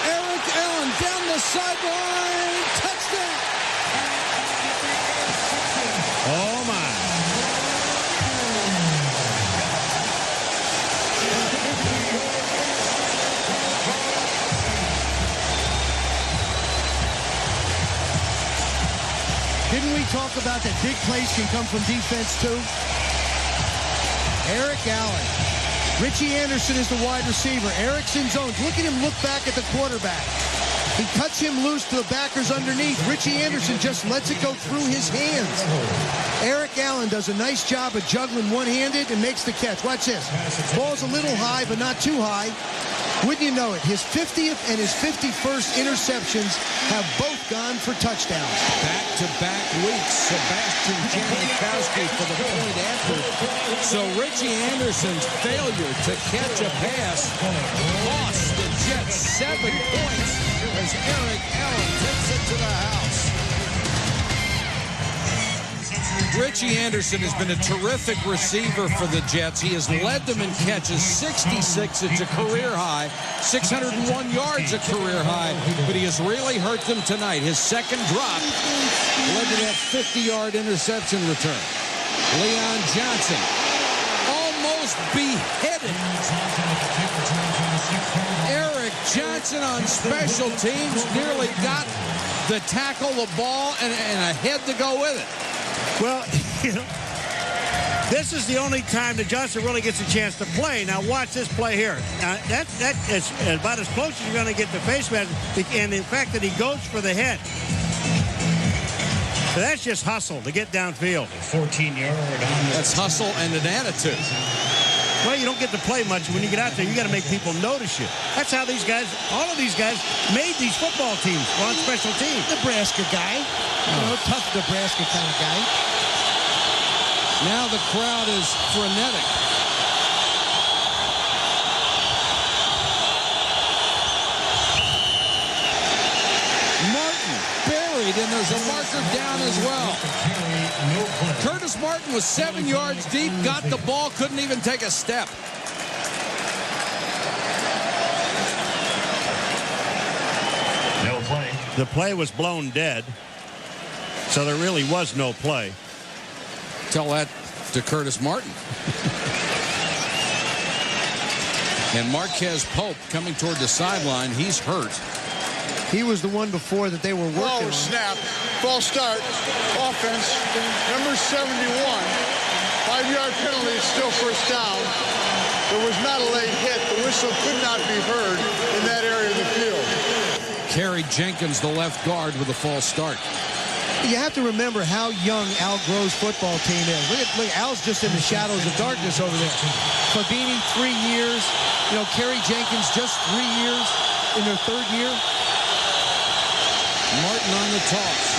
Eric Allen down the sideline. Touchdown. Oh, my. Didn't we talk about that big plays can come from defense, too? Eric Allen. Richie Anderson is the wide receiver. Eric's in zones. Look at him look back at the quarterback. He cuts him loose to the backers underneath. Richie Anderson just lets it go through his hands. Eric Allen does a nice job of juggling one-handed and makes the catch. Watch this. Ball's a little high, but not too high. Wouldn't you know it, his 50th and his 51st interceptions have both gone for touchdowns. Back-to-back weeks, Sebastian Janikowski for the point after. So Richie Anderson's failure to catch a pass cost the Jets 7 points as Eric Allen takes it to the house. Richie Anderson has been a terrific receiver for the Jets. He has led them in catches, 66. It's a career high. 601 yards, a career high. But he has really hurt them tonight. His second drop led to that 50-yard interception return. Leon Johnson almost beheaded Eric Johnson on special teams. Nearly got the tackle, the ball, and a head to go with it. Well, you know, this is the only time that Johnson really gets a chance to play. Now, watch this play here. That is about as close as you're going to get to face mask, and the fact that he goes for the head. So that's just hustle to get downfield. 14-yard. That's hustle and an attitude. Well, you don't get to play much. When you get out there, you got to make people notice you. That's how these guys, all of these guys, made these football teams on special teams. Nebraska guy. You know, tough Nebraska kind of guy. Now the crowd is frenetic. Martin buried, and there's a marker down as well. Curtis Martin was 7 yards deep, got the ball, couldn't even take a step. No play. The play was blown dead, so there really was no play. Tell that to Curtis Martin. And Marquez Pope coming toward the sideline. He's hurt. He was the one before that they were working Ball on. was snapped. False start. Offense. Number 71. 5-yard penalty. Still first down. There was not a late hit. The whistle could not be heard in that area of the field. Kerry Jenkins, the left guard, with a false start. You have to remember how young Al Groh's football team is. Look, Al's just in the shadows of darkness over there. Fabini, 3 years. You know, Kerry Jenkins, just 3 years in their third year. Martin on the toss.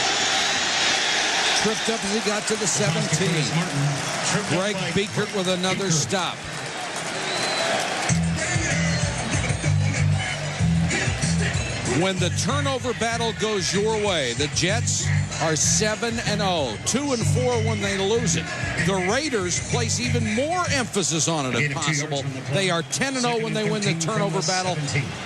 Tripped up as he got to the 17. Greg Biekert with another stop. When the turnover battle goes your way, the Jets are 7-0, 2-4 when they lose it. The Raiders place even more emphasis on it if possible. They are 10-0 when they win the turnover battle.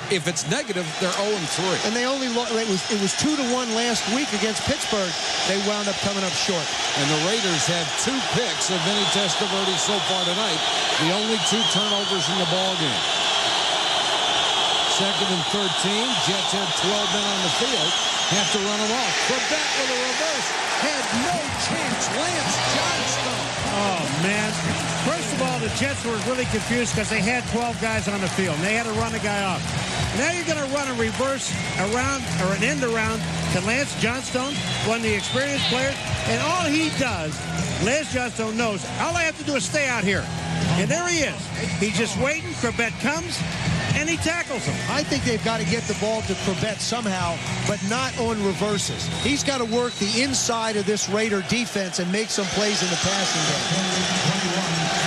If it's negative, they're 0-3. And they only it was 2-1 last week against Pittsburgh. They wound up coming up short. And the Raiders have 2 picks of Vinny Testaverde so far tonight. The only 2 turnovers in the ballgame. 2nd and 13. Jets had 12 men on the field. Have to run them off. Quebec with a reverse. Had no chance. Lance Johnstone. Oh, man. First of all, the Jets were really confused because they had 12 guys on the field, and they had to run a guy off. Now you're going to run a reverse around or an end around to Lance Johnstone, one of the experienced players, and all he does, Lance Johnstone knows, all I have to do is stay out here. And there he is. He's just waiting. Corbett comes, and he tackles him. I think they've got to get the ball to Corbett somehow, but not on reverses. He's got to work the inside of this Raider defense and make some plays in the passing game.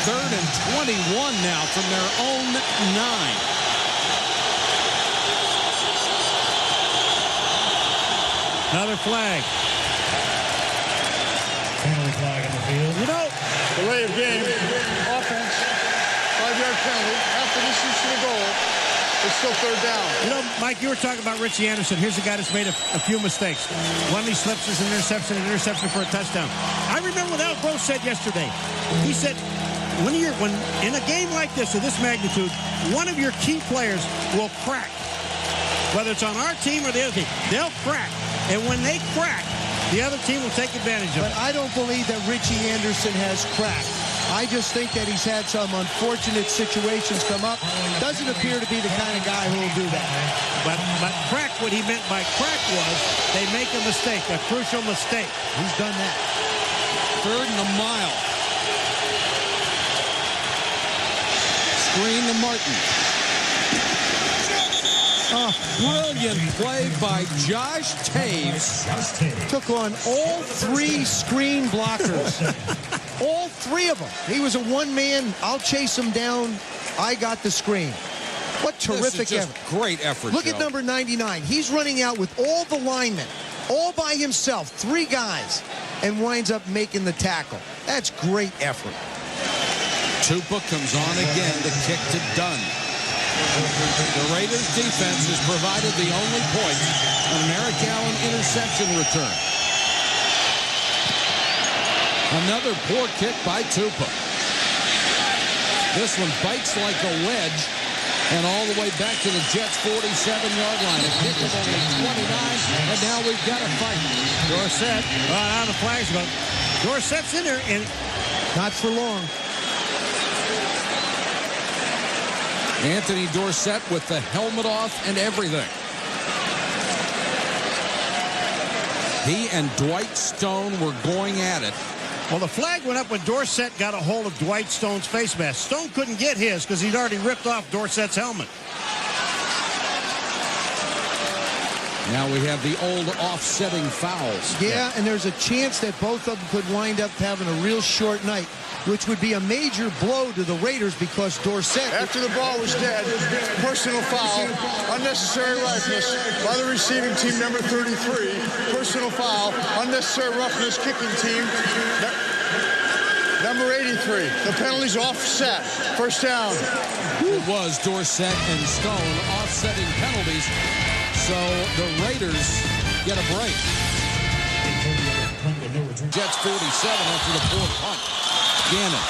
3rd and 21 now from their own 9. Another flag. Penalty flag on the field. You know, delay of game. Offense. 5-yard penalty. After this is to the goal. It's still 3rd down. You know, Mike, you were talking about Richie Anderson. Here's a guy that's made a few mistakes. One of these slips is an interception for a touchdown. I remember what Al Groh said yesterday. He said, when in a game like this, of this magnitude, one of your key players will crack. Whether it's on our team or the other team, they'll crack. And when they crack, the other team will take advantage of it. But I don't believe that Richie Anderson has cracked. I just think that he's had some unfortunate situations come up. Doesn't appear to be the kind of guy who will do that. But crack, what he meant by crack was they make a mistake, a crucial mistake. He's done that. 3rd and a mile. Screen to Martin. Brilliant play by Josh Taves. Took on all 3 screen blockers. All 3 of them. He was a one-man, I'll chase him down, I got the screen. What terrific effort. Great effort, Look Joe. at number 99. He's running out with all the linemen, all by himself, 3 guys, and winds up making the tackle. That's great effort. Tupa comes on again to kick to Dunn. The Raiders defense has provided the only point on an Eric Allen interception return. Another poor kick by Tupa. This one bites like a wedge and all the way back to the Jets' 47-yard line. A kick of only 29, and now we've got a fight. Dorsett, now the flag's going. Dorsett's in there, and not for long. Anthony Dorsett with the helmet off and everything. He and Dwight Stone were going at it. Well, the flag went up when Dorsett got a hold of Dwight Stone's face mask. Stone couldn't get his because he'd already ripped off Dorsett's helmet. Now we have the old offsetting fouls. Yeah, and there's a chance that both of them could wind up having a real short night, which would be a major blow to the Raiders because Dorsett... After the ball was dead, personal foul, unnecessary roughness by the receiving team, number 33. Personal foul, unnecessary roughness, kicking team, number 83. The penalty's offset. First down. It was Dorsett and Stone offsetting penalties, so the Raiders get a break. Jets 47 after the fourth punt. Gannon.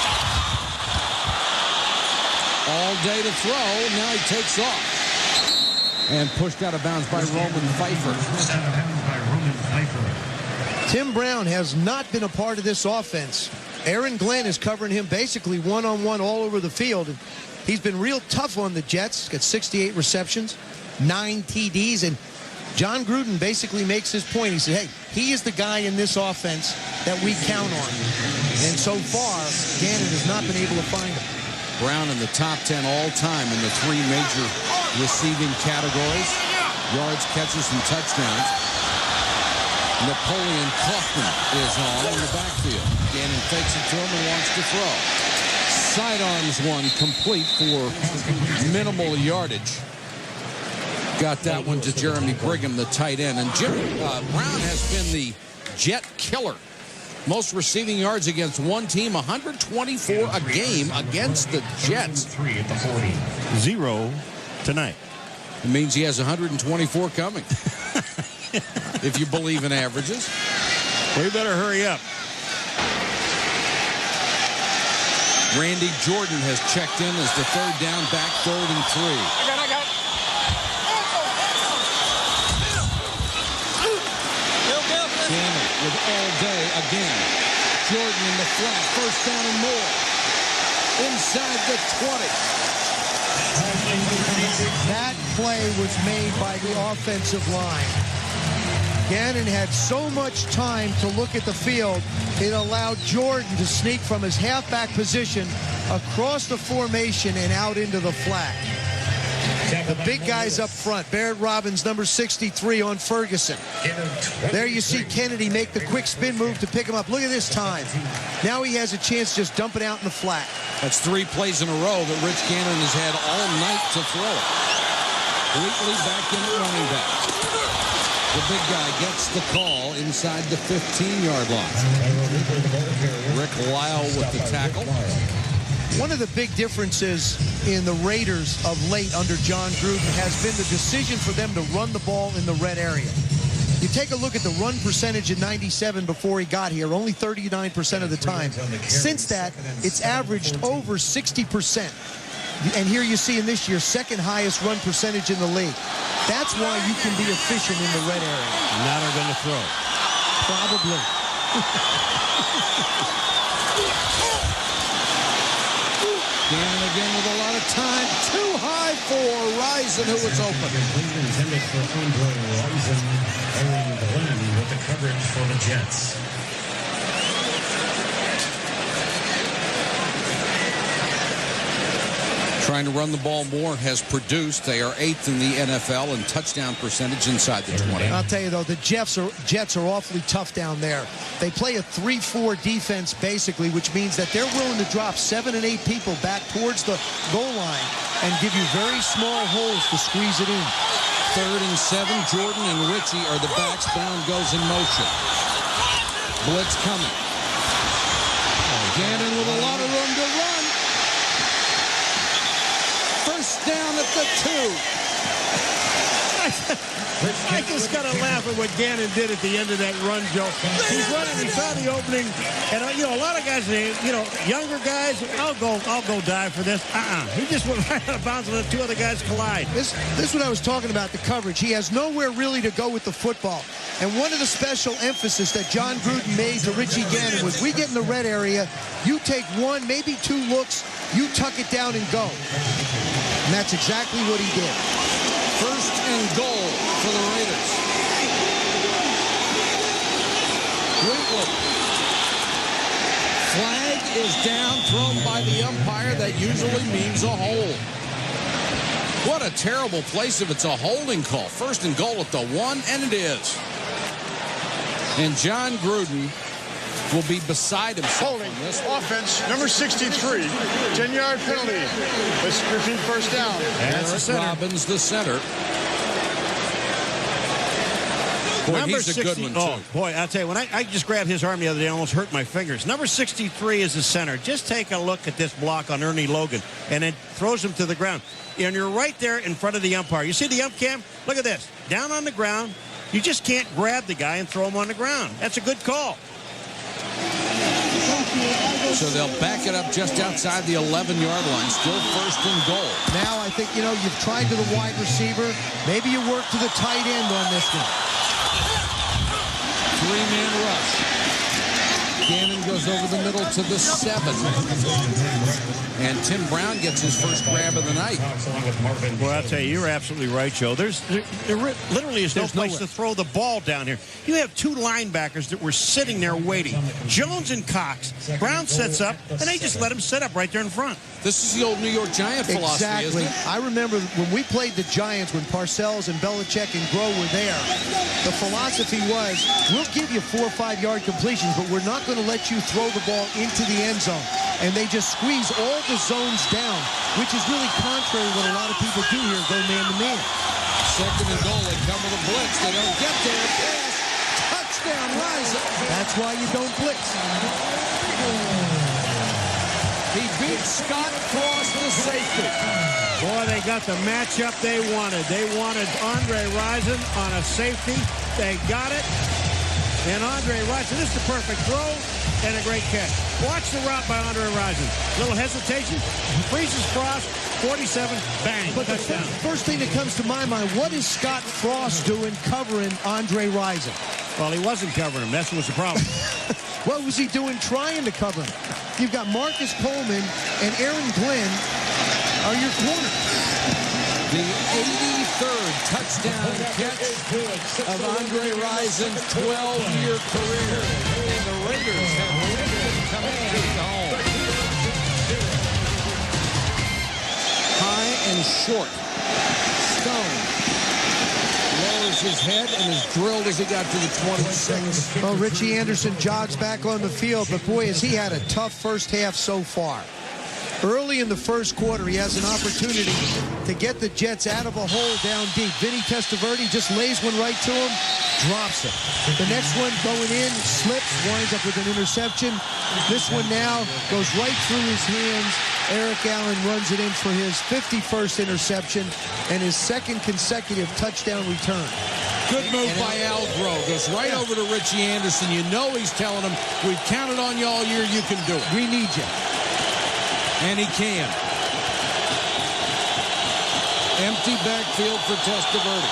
All day to throw. Now he takes off. And pushed out of bounds by Roman Pfeiffer. Tim Brown has not been a part of this offense. Aaron Glenn is covering him basically one-on-one all over the field. And he's been real tough on the Jets. He's got 68 receptions, 9 TDs, and John Gruden basically makes his point. He said, hey, he is the guy in this offense that we count on. And so far, Gannon has not been able to find him. Brown in the top 10 all-time in the 3 major receiving categories: yards, catches, and touchdowns. Napoleon Kaufman is on in the backfield. Gannon fakes it to him and wants to throw. Sidearms one complete for minimal yardage. Got that one to Jeremy Brigham, the tight end. And Brown has been the Jet killer. Most receiving yards against one team, 124 a game against the Jets. 0 tonight. It means he has 124 coming. If you believe in averages. We better hurry up. Randy Jordan has checked in as the third down back, 3rd and 3. I got. Gannon with all day again. Jordan in the flat, first down and more. Inside the 20. That play was made by the offensive line. Gannon had so much time to look at the field, it allowed Jordan to sneak from his halfback position across the formation and out into the flat. The big guys up front. Barrett Robbins, number 63 on Ferguson. There you see Kennedy make the quick spin move to pick him up. Look at this time. Now he has a chance to just dump it out in the flat. That's 3 plays in a row that Rich Gannon has had all night to throw it. Wheatley back in at running back. The big guy gets the call inside the 15-yard line. Rick Lyle with the tackle. One of the big differences in the Raiders of late under John Gruden has been the decision for them to run the ball in the red area. You take a look at the run percentage in 97 before he got here, only 39% of the time. Since that, it's averaged over 60%. And here you see in this year, second highest run percentage in the league. That's why you can be efficient in the red area. Now they're going to throw. Probably. Gannon again with a lot of time. Too high for Rison, who was open. Intended for Andre Rison. Aaron Glenn with the coverage for the Jets. Trying to run the ball more has produced. They are 8th in the NFL in touchdown percentage inside the 20. I'll tell you, though, the Jets are awfully tough down there. They play a 3-4 defense, basically, which means that they're willing to drop 7 and 8 people back towards the goal line and give you very small holes to squeeze it in. 3rd and 7. Jordan and Ritchie are the backs. Brown goes in motion. Blitz coming. Gannon with a lot of room to run. First down at the 2. I just got to laugh at what Gannon did at the end of that run, Joe. He's running, he saw the opening, and a lot of guys say, younger guys, I'll go dive for this. He just went right out of bounds and the 2 other guys collide. This is what I was talking about, the coverage. He has nowhere really to go with the football. And one of the special emphasis that John Gruden made to Richie Gannon was, we get in the red area, you take 1, maybe 2 looks, you tuck it down and go. And that's exactly what he did. First and goal for the Raiders. Wheatley. Flag is down, thrown by the umpire. That usually means a hold. What a terrible place if it's a holding call. First and goal at the 1, and it is. And John Gruden will be beside himself. Holding offense, number 63, 10-yard penalty. Let's repeat first down. Eric Robbins, the center. Boy, Number he's a good one, too. Oh, boy, I'll tell you, when I just grabbed his arm the other day, I almost hurt my fingers. Number 63 is the center. Just take a look at this block on Ernie Logan, and it throws him to the ground. And you're right there in front of the umpire. You see the ump cam? Look at this. Down on the ground. You just can't grab the guy and throw him on the ground. That's a good call. So they'll back it up just outside the 11-yard line. Still first and goal. Now I think, you've tried to the wide receiver. Maybe you work to the tight end on this one. Three-man rush. Gannon goes over the middle to the 7. And Tim Brown gets his first grab of the night. Well, I'll tell you, you're absolutely right, Joe. There literally is no place to throw the ball down here. You have two linebackers that were sitting there waiting. Jones and Cox. Brown sets up, and they just let him sit up right there in front. This is the old New York Giant philosophy, isn't it? I remember when we played the Giants, when Parcells and Belichick and Groh were there, the philosophy was, we'll give you 4 or 5 yard completions, but we're not going to let you throw the ball into the end zone. And they just squeeze all the zones down, which is really contrary to what a lot of people do here, go man-to-man. Second and goal, they come with a blitz. They don't get there. Pass. Touchdown, Rising. That's why you don't blitz. He beat Scott Frost, the safety. Boy, they got the matchup they wanted. They wanted Andre Rison on a safety. They got it. And Andre Rison, this is the perfect throw and a great catch. Watch the route by Andre Rison. Little hesitation, freezes Frost, 47, bang, but touchdown. The first thing that comes to my mind, what is Scott Frost doing covering Andre Rison? Well, he wasn't covering him. That was the problem. What was he doing trying to cover him? You've got Marcus Coleman and Aaron Glenn are your corners. The 83rd touchdown catch of Andre Rison's 12-year career. And the Raiders have lifted command home. High and short. Stone lowers his head and is drilled as he got to the 26. Well, Richie Anderson jogs back on the field, but boy, has he had a tough first half so far. Early in the first quarter, he has an opportunity to get the Jets out of a hole down deep. Vinny Testaverde just lays one right to him, drops it. The next one going in, slips, winds up with an interception. This one now goes right through his hands. Eric Allen runs it in for his 51st interception and his second consecutive touchdown return. Good move by Al Groh. Goes right over to Richie Anderson. You know he's telling him, we've counted on you all year. You can do it. We need you. And he can. Empty backfield for Testaverde.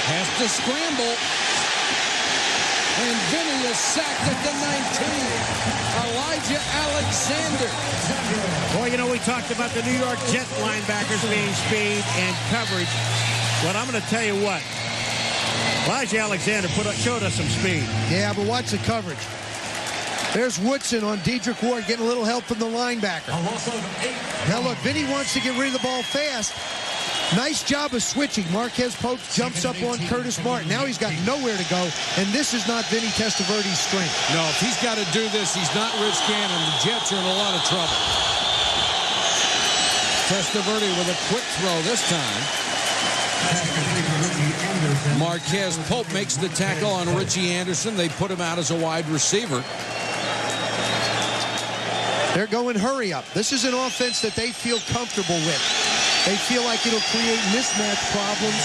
Has to scramble. And Vinny is sacked at the 19. Elijah Alexander. Boy, we talked about the New York Jets linebackers being speed and coverage. But I'm going to tell you what. Elijah Alexander showed us some speed. Yeah, but watch the coverage. There's Woodson on Dedrick Ward getting a little help from the linebacker. Now look, Vinny wants to get rid of the ball fast. Nice job of switching. Marquez Pope jumps up on Curtis Martin. Now he's got nowhere to go, and this is not Vinny Testaverde's strength. No, if he's got to do this, he's not Rich Gannon. The Jets are in a lot of trouble. Testaverde with a quick throw this time. Marquez Pope makes the tackle on Richie Anderson. They put him out as a wide receiver. They're going hurry up. This is an offense that they feel comfortable with. They feel like it'll create mismatch problems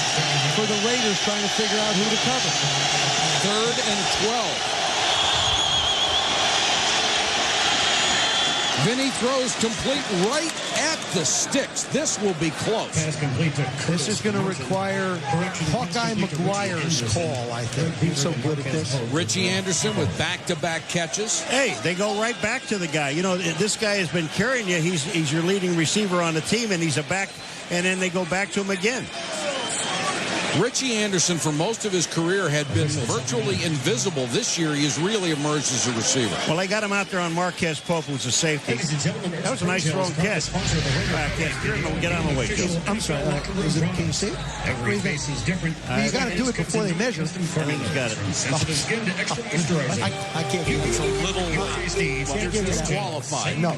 for the Raiders trying to figure out who to cover. 3rd and 12. Vinny throws complete right at the sticks. This will be close. This is going to require Hawkeye McGuire's call, I think. He's so good at this. Richie Anderson with back-to-back catches. Hey, they go right back to the guy. This guy has been carrying you. He's your leading receiver on the team, and he's a back, and then they go back to him again. Richie Anderson, for most of his career, had been virtually invisible. This year, he has really emerged as a receiver. Well, they got him out there on Marquez Pope, who's a safety. That was a nice thrown catch. We'll get on the way, Joe. I'm sorry. Can you see it? Every face is different. You got to do it before they measure. I think he's got it. I can't give it. It's a little disqualified. No.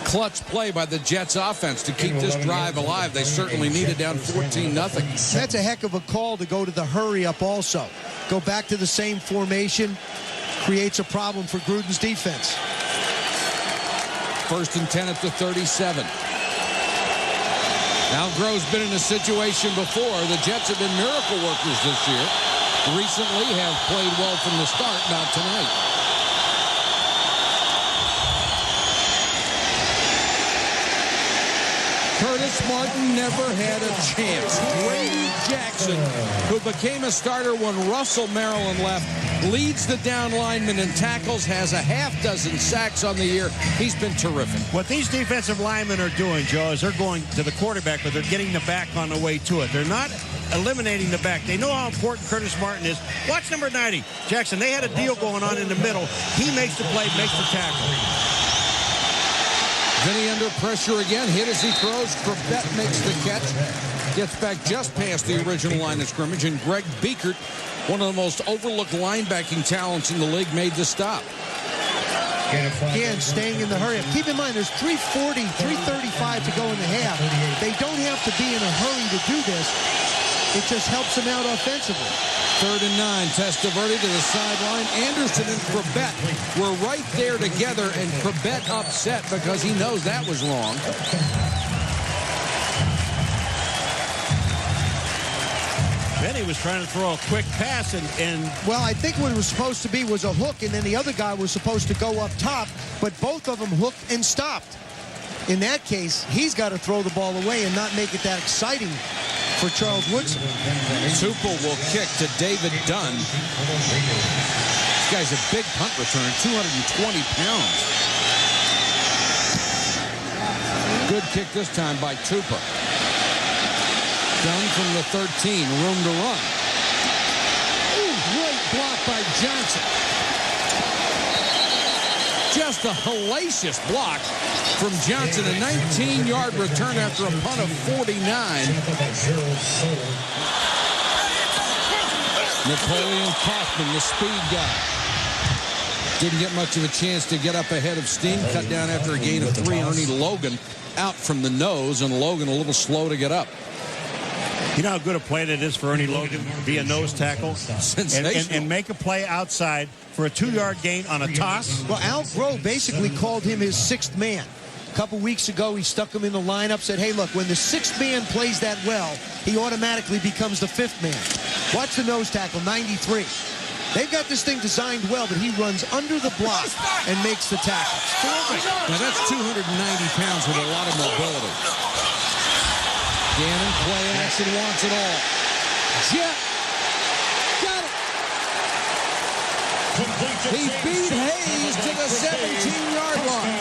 Clutch play by the Jets offense to keep this drive alive. They certainly needed down 14-0. That's a heck of a call to go to the hurry up also. Go back to the same formation. Creates a problem for Gruden's defense. 1st and 10 at the 37. Algrove's been in a situation before. The Jets have been miracle workers this year. Recently have played well from the start, not tonight. Curtis Martin never had a chance. Grady Jackson, who became a starter when Russell Maryland left, leads the down lineman in tackles, has a half-dozen sacks on the year. He's been terrific. What these defensive linemen are doing, Joe, is they're going to the quarterback, but they're getting the back on the way to it. They're not eliminating the back. They know how important Curtis Martin is. Watch number 90. Jackson, they had a deal going on in the middle. He makes the play, makes the tackle. Vinny under pressure again, hit as he throws. Corbett makes the catch. Gets back just past the original line of scrimmage, and Greg Biekert, one of the most overlooked linebacking talents in the league, made the stop. Again, staying in the hurry. Keep in mind, there's 3:40, 3:35 to go in the half. They don't have to be in a hurry to do this. It just helps them out offensively. 3rd and 9. Testaverde to the sideline. Anderson and Corbett were right there together, and Corbett upset because he knows that was wrong. Benny was trying to throw a quick pass, and well, I think what it was supposed to be was a hook, and then the other guy was supposed to go up top, but both of them hooked and stopped. In that case, he's got to throw the ball away and not make it that exciting for Charles Woodson. Tupel will kick to David Dunn. This guy's a big punt returner, 220 pounds. Good kick this time by Tupel. Dunn from the 13, room to run. Ooh, great block by Johnson. Just a hellacious block from Johnson, a 19-yard return after a punt of 49. Napoleon Kaufman, the speed guy. Didn't get much of a chance to get up ahead of steam. Cut down after a gain of 3. Ernie Logan out from the nose, and Logan a little slow to get up. You know how good a play that is for Ernie Logan to be a nose tackle and make a play outside for a 2-yard gain on a toss? Well, Al Grove basically called him his 6th man. A couple weeks ago, he stuck him in the lineup, said, hey, look, when the 6th man plays that well, he automatically becomes the 5th man. Watch the nose tackle, 93. They've got this thing designed well, but he runs under the block and makes the tackle. Now, that's 290 pounds with a lot of mobility. Gannon, play action, wants it all. Jet, got it. He beat Hayes to the 17-yard line.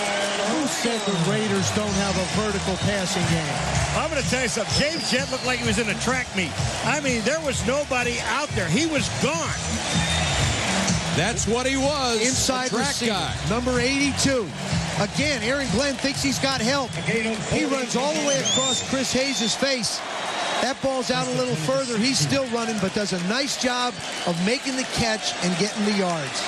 Who said the Raiders don't have a vertical passing game? I'm going to tell you something. James Jett looked like he was in a track meet. I mean, there was nobody out there. He was gone. That's what he was. Inside track guy. Number 82. Again, Aaron Glenn thinks he's got help. He runs all the way across Chris Hayes' face. That ball's out a little further. He's still running, but does a nice job of making the catch and getting the yards.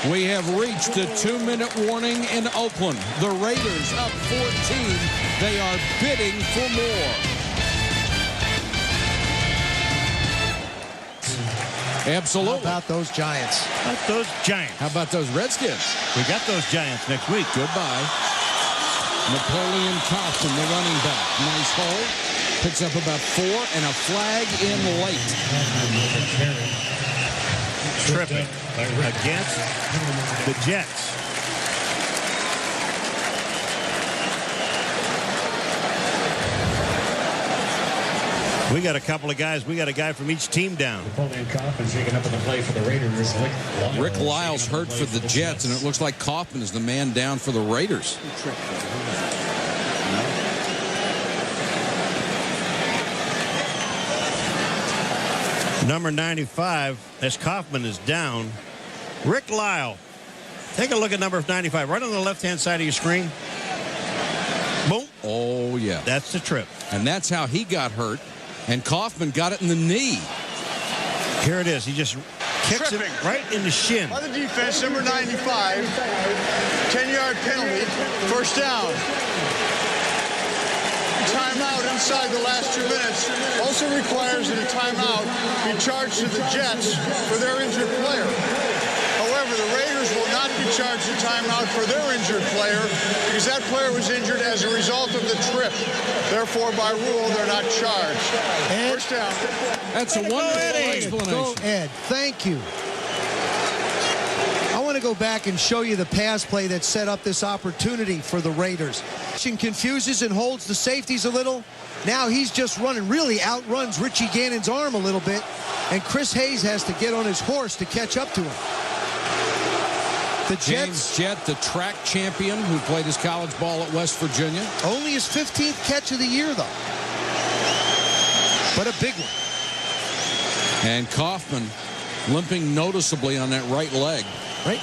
We have reached a 2-minute warning in Oakland. The Raiders up 14. They are bidding for more. Absolutely. How about those Giants? How about those Giants? How about those Redskins? We got those Giants next week. Goodbye. Napoleon Kaufman, the running back. Nice hole. Picks up about 4 and a flag in late. Tripping against the Jets. We got a couple of guys. We got a guy from each team down. Napoleon Kaufman's taking up on the play for the Raiders. Rick Lyles hurt for the Jets, and it looks like Kaufman is the man down for the Raiders. Number 95, as Kaufman is down, Rick Lyle. Take a look at number 95, right on the left-hand side of your screen. Boom. Oh, yeah. That's the trip. And that's how he got hurt. And Kaufman got it in the knee. Here it is. He just kicks it right in the shin. By the defense, number 95, 10-yard penalty, first down. Timeout inside the last 2 minutes also requires that a timeout be charged to the Jets for their injured player. However, the Raiders will not be charged a timeout for their injured player because that player was injured as a result of the trip. Therefore, by rule, they're not charged. First down. That's a wonderful explanation. Go, Ed. Thank you. I want to go back and show you the pass play that set up this opportunity for the Raiders. Confuses and holds the safeties a little. Now he's just running, really outruns Richie Gannon's arm a little bit, and Chris Hayes has to get on his horse to catch up to him. The James Jett, the track champion who played his college ball at West Virginia. Only his 15th catch of the year, though. But a big one. And Kaufman limping noticeably on that right leg. Right.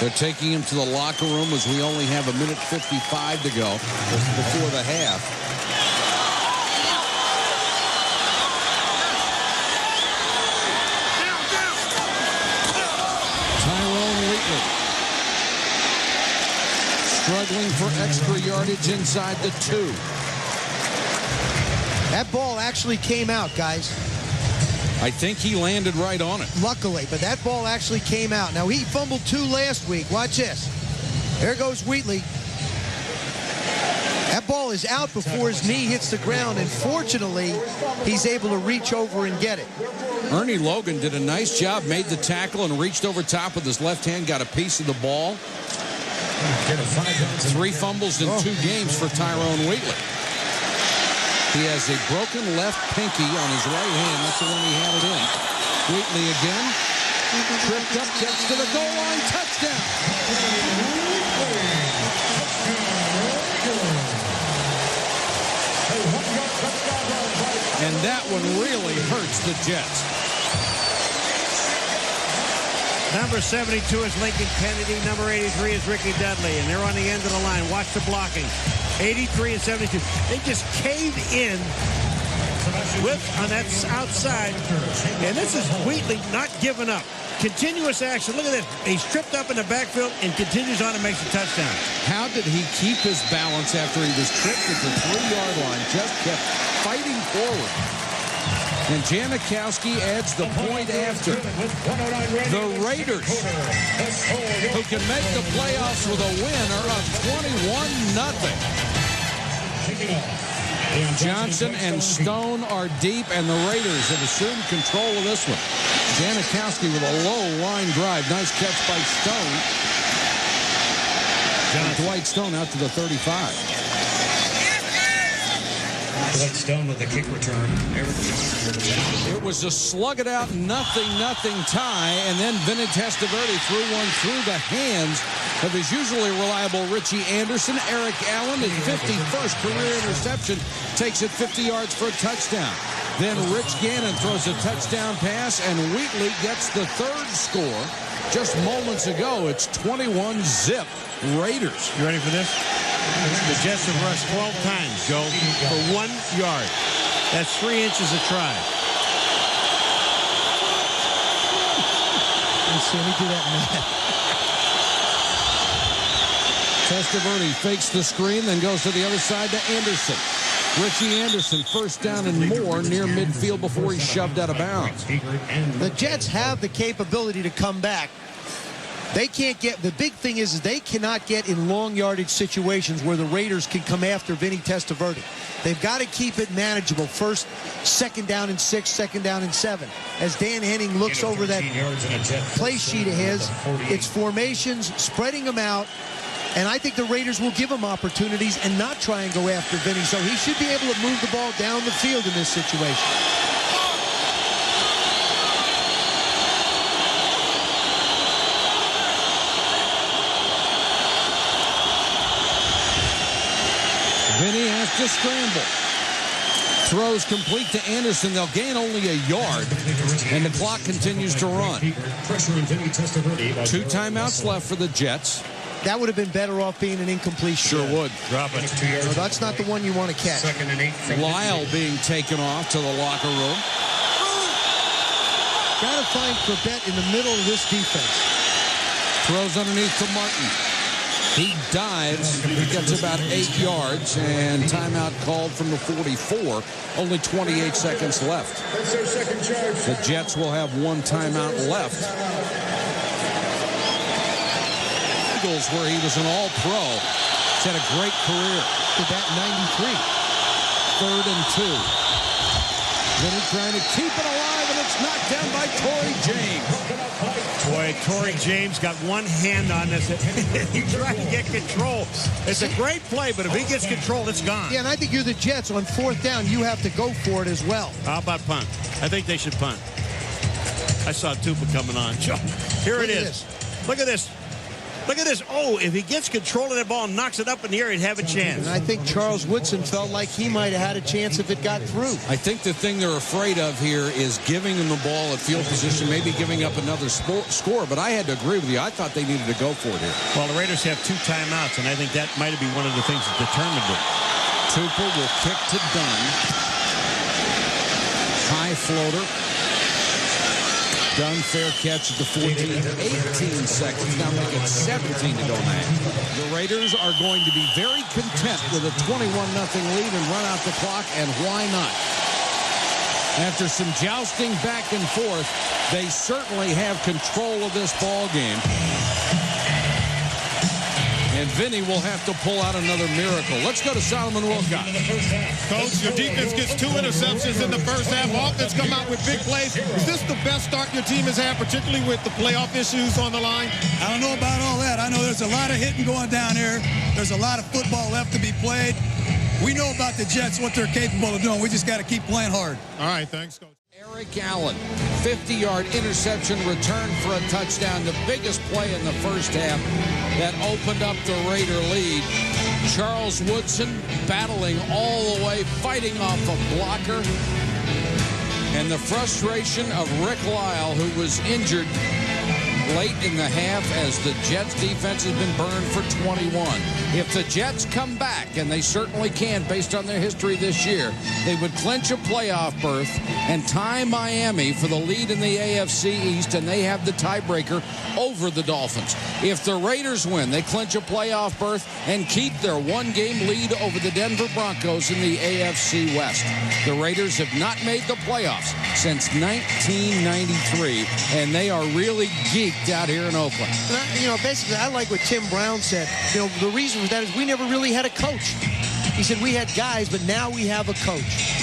They're taking him to the locker room as we only have 1:55 to go before the half. Tyrone Wheatley struggling for extra yardage inside the 2. That ball actually came out, guys. I think he landed right on it. Luckily, but that ball actually came out. Now, he fumbled 2 last week. Watch this. There goes Wheatley. That ball is out before his knee hits the ground, and fortunately, he's able to reach over and get it. Ernie Logan did a nice job, made the tackle, and reached over top with his left hand, got a piece of the ball. 3 fumbles in 2 games for Tyrone Wheatley. He has a broken left pinky on his right hand. That's the one he had it in. Wheatley again. Tripped up, gets to the goal line. Touchdown. And that one really hurts the Jets. Number 72 is Lincoln Kennedy. Number 83 is Ricky Dudley. And they're on the end of the line. Watch the blocking. 83 and 72. They just caved in on that outside. And this is Wheatley not giving up. Continuous action. Look at this. He's tripped up in the backfield and continues on and makes a touchdown. How did he keep his balance after he was tripped at the 3-yard line? Just kept fighting forward. And Janikowski adds the point after. The Raiders, who can make the playoffs with a win, are up 21-0. Johnson and Stone are deep, and the Raiders have assumed control of this one. Janikowski with a low line drive. Nice catch by Stone. Dwight Stone out to the 35. Dwight Stone with a kick return. It was a slug-it-out, nothing tie, and then Vinny Testaverde threw one through the hands of his usually reliable Richie Anderson. Eric Allen, his 51st career interception, takes it 50 yards for a touchdown. Then Rich Gannon throws a touchdown pass, and Wheatley gets the 3rd score. Just moments ago, it's 21-0 Raiders. You ready for this? The Jets have rushed 12 times, Joe, for 1 yard. That's 3 inches a try. Let's see me do that math. Testaverde fakes the screen, then goes to the other side to Anderson. Richie Anderson, first down and more near midfield before he's shoved out of bounds. The Jets have the capability to come back. They can't get, the big thing is they cannot get in long yardage situations where the Raiders can come after Vinny Testaverde. They've got to keep it manageable. First, 2nd down and 6, 2nd down and 7. As Dan Henning looks over that play sheet of his, it's formations, spreading them out. And I think the Raiders will give him opportunities and not try and go after Vinny. So he should be able to move the ball down the field in this situation. Vinny has to scramble. Throws complete to Anderson. They'll gain only a yard, and the clock continues to run. 2 timeouts left for the Jets. That would have been better off being an incompletion. Sure would. Drop it. No, that's not the one you want to catch. Lyle being taken off to the locker room. Got to find Corbett in the middle of this defense. Throws underneath to Martin. He dives. He gets about 8 yards, and timeout called from the 44. Only 28 seconds left. The Jets will have 1 timeout left. Eagles, where he was an all-pro. He's had a great career. Did that 93. 3rd and 2. Then he's trying to keep it alive, and it's knocked down by Torrey James. Boy, Torrey James got one hand on this. He's trying to get control. It's a great play, but if he gets control, it's gone. Yeah, and I think you're the Jets. On 4th down, you have to go for it as well. How about punt? I think they should punt. I saw Tupa coming on. Here it is. Look at this. Look at this. Oh, if he gets control of that ball and knocks it up in the air, he'd have a chance. And I think Charles Woodson felt like he might have had a chance if it got through. I think the thing they're afraid of here is giving him the ball at field position, maybe giving up another score. But I had to agree with you. I thought they needed to go for it here. Well, the Raiders have 2 timeouts, and I think that might have been one of the things that determined it. Tupper will kick to Dunn. High floater. Dunn, fair catch at the 14. 18 seconds. Now make it 17 to go now. The Raiders are going to be very content with a 21-0 lead and run out the clock, and why not? After some jousting back and forth, they certainly have control of this ball game. And Vinny will have to pull out another miracle. Let's go to Solomon Wilcott. Coach, your defense gets 2 interceptions in the first half. Offense come out with big plays. Is this the best start your team has had, particularly with the playoff issues on the line? I don't know about all that. I know there's a lot of hitting going down here. There's a lot of football left to be played. We know about the Jets, what they're capable of doing. We just got to keep playing hard. All right, thanks, Coach. Eric Allen, 50-yard interception return for a touchdown. The biggest play in the first half that opened up the Raider lead. Charles Woodson battling all the way, fighting off a blocker. And the frustration of Rick Lyle, who was injured late in the half as the Jets defense has been burned for 21. If the Jets come back, and they certainly can based on their history this year, they would clinch a playoff berth and tie Miami for the lead in the AFC East, and they have the tiebreaker over the Dolphins. If the Raiders win, they clinch a playoff berth and keep their 1-game lead over the Denver Broncos in the AFC West. The Raiders have not made the playoffs since 1993, and they are really geeked out here in Oakland. You know, basically, I like what Tim Brown said. You know, the reason for that is we never really had a coach. He said we had guys, but now we have a coach.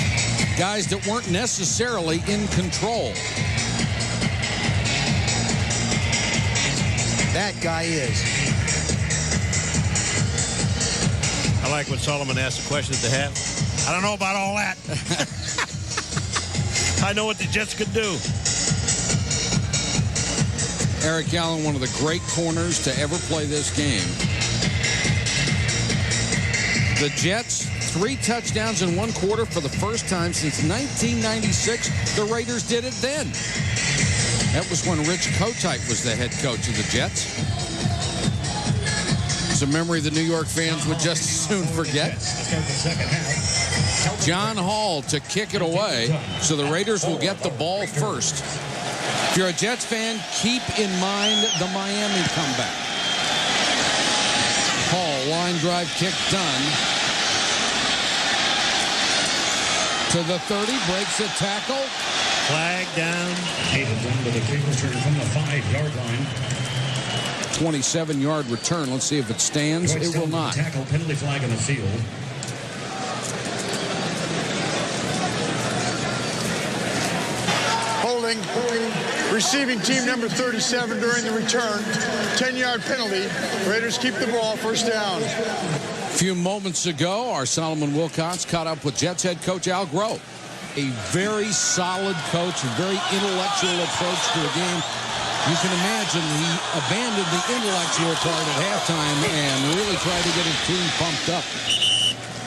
Guys that weren't necessarily in control. That guy is. I like when Solomon asked the question at the half. I don't know about all that. I know what the Jets could do. Eric Allen, one of the great corners to ever play this game. The Jets, 3 touchdowns in 1 quarter for the first time since 1996. The Raiders did it then. That was when Rich Kotite was the head coach of the Jets. It's a memory the New York fans would just as soon forget. John Hall to kick it away, so the Raiders will get the ball first. If you're a Jets fan, keep in mind the Miami comeback. Hall, line drive kick done. To the 30, breaks a tackle. Flag down. David Brown with a kick return from the 5-yard line. 27-yard return. Let's see if it stands. It will not. Tackle, penalty flag on the field. Holding. Receiving team number 37 during the return. 10-yard penalty. Raiders keep the ball, first down. A few moments ago, our Solomon Wilcox caught up with Jets head coach Al Groh. A very solid coach, a very intellectual approach to the game. You can imagine he abandoned the intellectual part at halftime and really tried to get his team pumped up.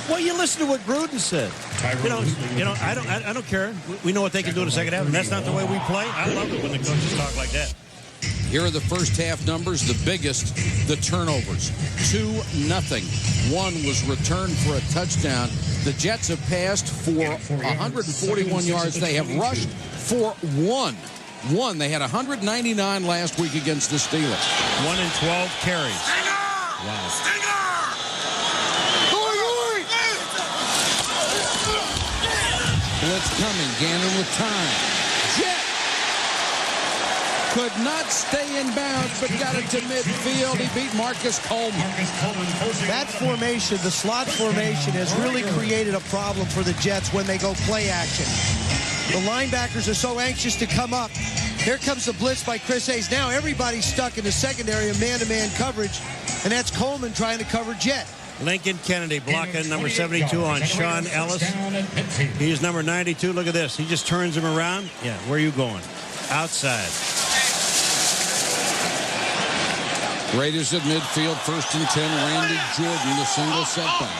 Well, you listen to what Gruden said. I don't care. We know what they can do in the second half, and that's not the way we play. I love it when the coaches talk like that. Here are the first half numbers. The biggest, the turnovers. 2-0. One was returned for a touchdown. The Jets have passed for 141 yards. They have rushed for one. They had 199 last week against the Steelers. 1 in 12 carries. Wow. Blitz coming. Gannon with time. Jet could not stay in bounds, but got it to midfield. He beat Marcus Coleman. That formation, the slot formation, has really created a problem for the Jets when they go play action. The linebackers are so anxious to come up. Here comes the blitz by Chris Hayes. Now everybody's stuck in the secondary of man-to-man coverage, and that's Coleman trying to cover Jet. Lincoln Kennedy blocking number 72 on Sean Ellis. He's number 92. Look at this. He just turns him around. Yeah, where are you going? Outside. Raiders at midfield, 1st and 10. Randy Jordan, the single setback.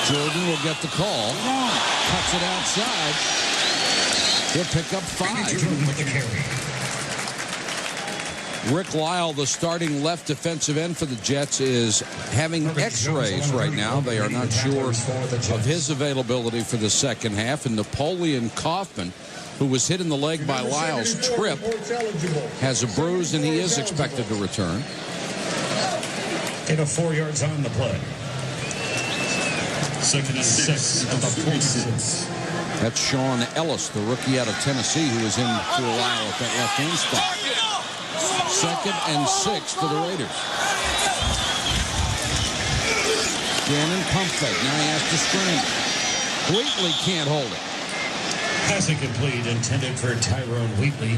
Jordan will get the call. Cuts it outside. He'll pick up 5. Rick Lyle, the starting left defensive end for the Jets, is having x-rays right now. They are not sure of his availability for the second half. And Napoleon Kaufman, who was hit in the leg by Lyle's trip, has a bruise, and he is expected to return. Get a 4 yards on the play. 2nd and 6 at the 46. That's Sean Ellis, the rookie out of Tennessee, who was in for a while at that left end spot. 2nd and 6 for the Raiders. Gannon pump fake. Now he has to scramble. Wheatley can't hold it. Passing complete, intended for Tyrone Wheatley.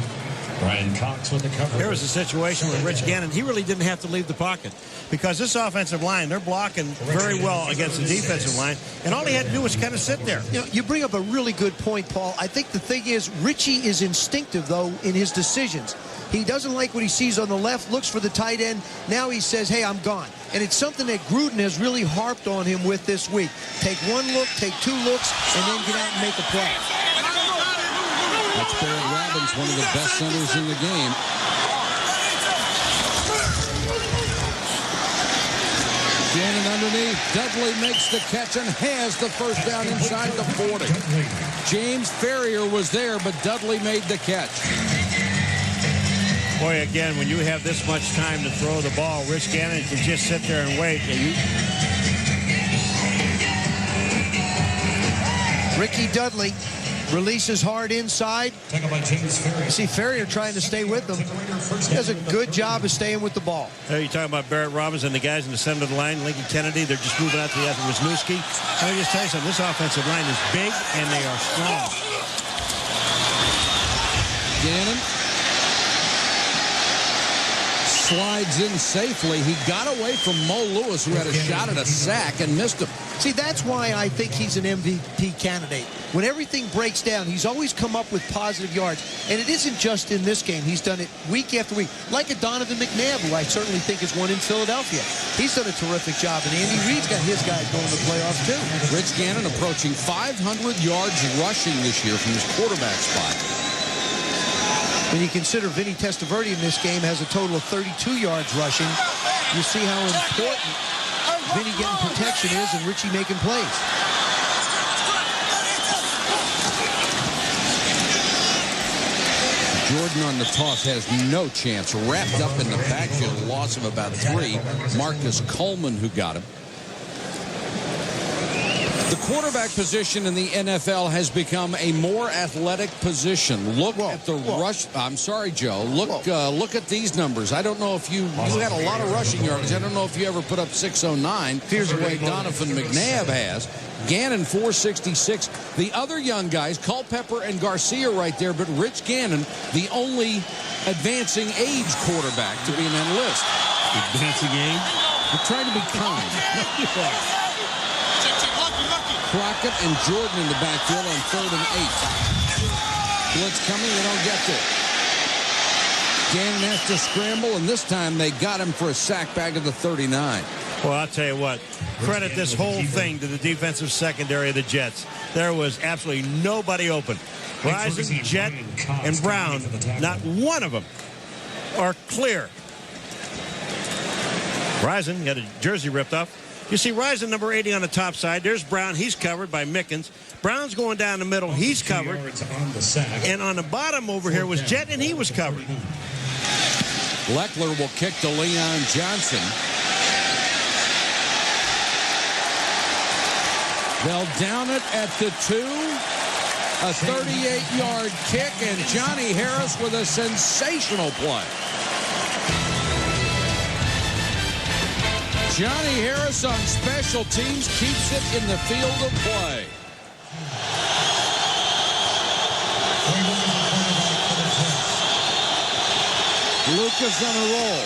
Brian Cox with the cover. Here was a situation with Rich Gannon. He really didn't have to leave the pocket because this offensive line, they're blocking very well against the defensive line, and all he had to do was kind of sit there. You know, you bring up a really good point, Paul. I think the thing is, Richie is instinctive, though, in his decisions. He doesn't like what he sees on the left, looks for the tight end. Now he says, hey, I'm gone. And it's something that Gruden has really harped on him with this week. Take one look, take 2 looks, and then get out and make a play. That's Barrett Robbins, one of the best centers in the game. Gannon underneath. Dudley makes the catch and has the first down inside the 40. James Ferrier was there, but Dudley made the catch. Boy, again, when you have this much time to throw the ball, Rich Gannon can just sit there and wait. Ricky Dudley releases hard inside. You see Ferrier trying to stay with them. He does a good job of staying with the ball. You're talking about Barrett Robbins and the guys in the center of the line, Lincoln Kennedy. They're just moving out to the other Wisniewski. Let me just tell you something. This offensive line is big, and they are strong. Gannon slides in safely. He got away from Mo Lewis, who had a shot at a sack and missed him. See, that's why I think he's an MVP candidate. When everything breaks down, he's always come up with positive yards. And it isn't just in this game. He's done it week after week. Like a Donovan McNabb, who I certainly think is one in Philadelphia. He's done a terrific job. And Andy Reid's got his guys going to the playoffs, too. Rich Gannon approaching 500 yards rushing this year from his quarterback spot. When you consider Vinny Testaverde in this game has a total of 32 yards rushing, you see how important Vinny getting protection is and Richie making plays. Jordan on the toss has no chance. Wrapped up in the backfield, a loss of about 3. Marcus Coleman who got him. The quarterback position in the NFL has become a more athletic position. Look at the rush. I'm sorry, Joe. Look at these numbers. I don't know if you had a lot of rushing yards. I don't know if you ever put up 609. Here's the way Donovan McNabb has. Gannon 466. The other young guys, Culpepper and Garcia right there, but Rich Gannon, the only advancing age quarterback to be in that list. Advancing age? We're trying to be kind. Crockett and Jordan in the backfield on 3rd and 8. Blitz coming, they don't get there. Gannon has to scramble, and this time they got him for a sack back of the 39. Well, I'll tell you what, credit this whole thing to the defensive secondary of the Jets. There was absolutely nobody open. Rison, Jet, and Brown, not one of them are clear. Rison got a jersey ripped off. You see Rison, number 80 on the top side. There's Brown. He's covered by Mickens. Brown's going down the middle. He's covered. And on the bottom over here was Jet, and he was covered. Leckler will kick to Leon Johnson. They'll down it at the 2. A 38-yard kick, and Johnny Harris with a sensational play. Johnny Harris on special teams keeps it in the field of play. Lucas on a roll.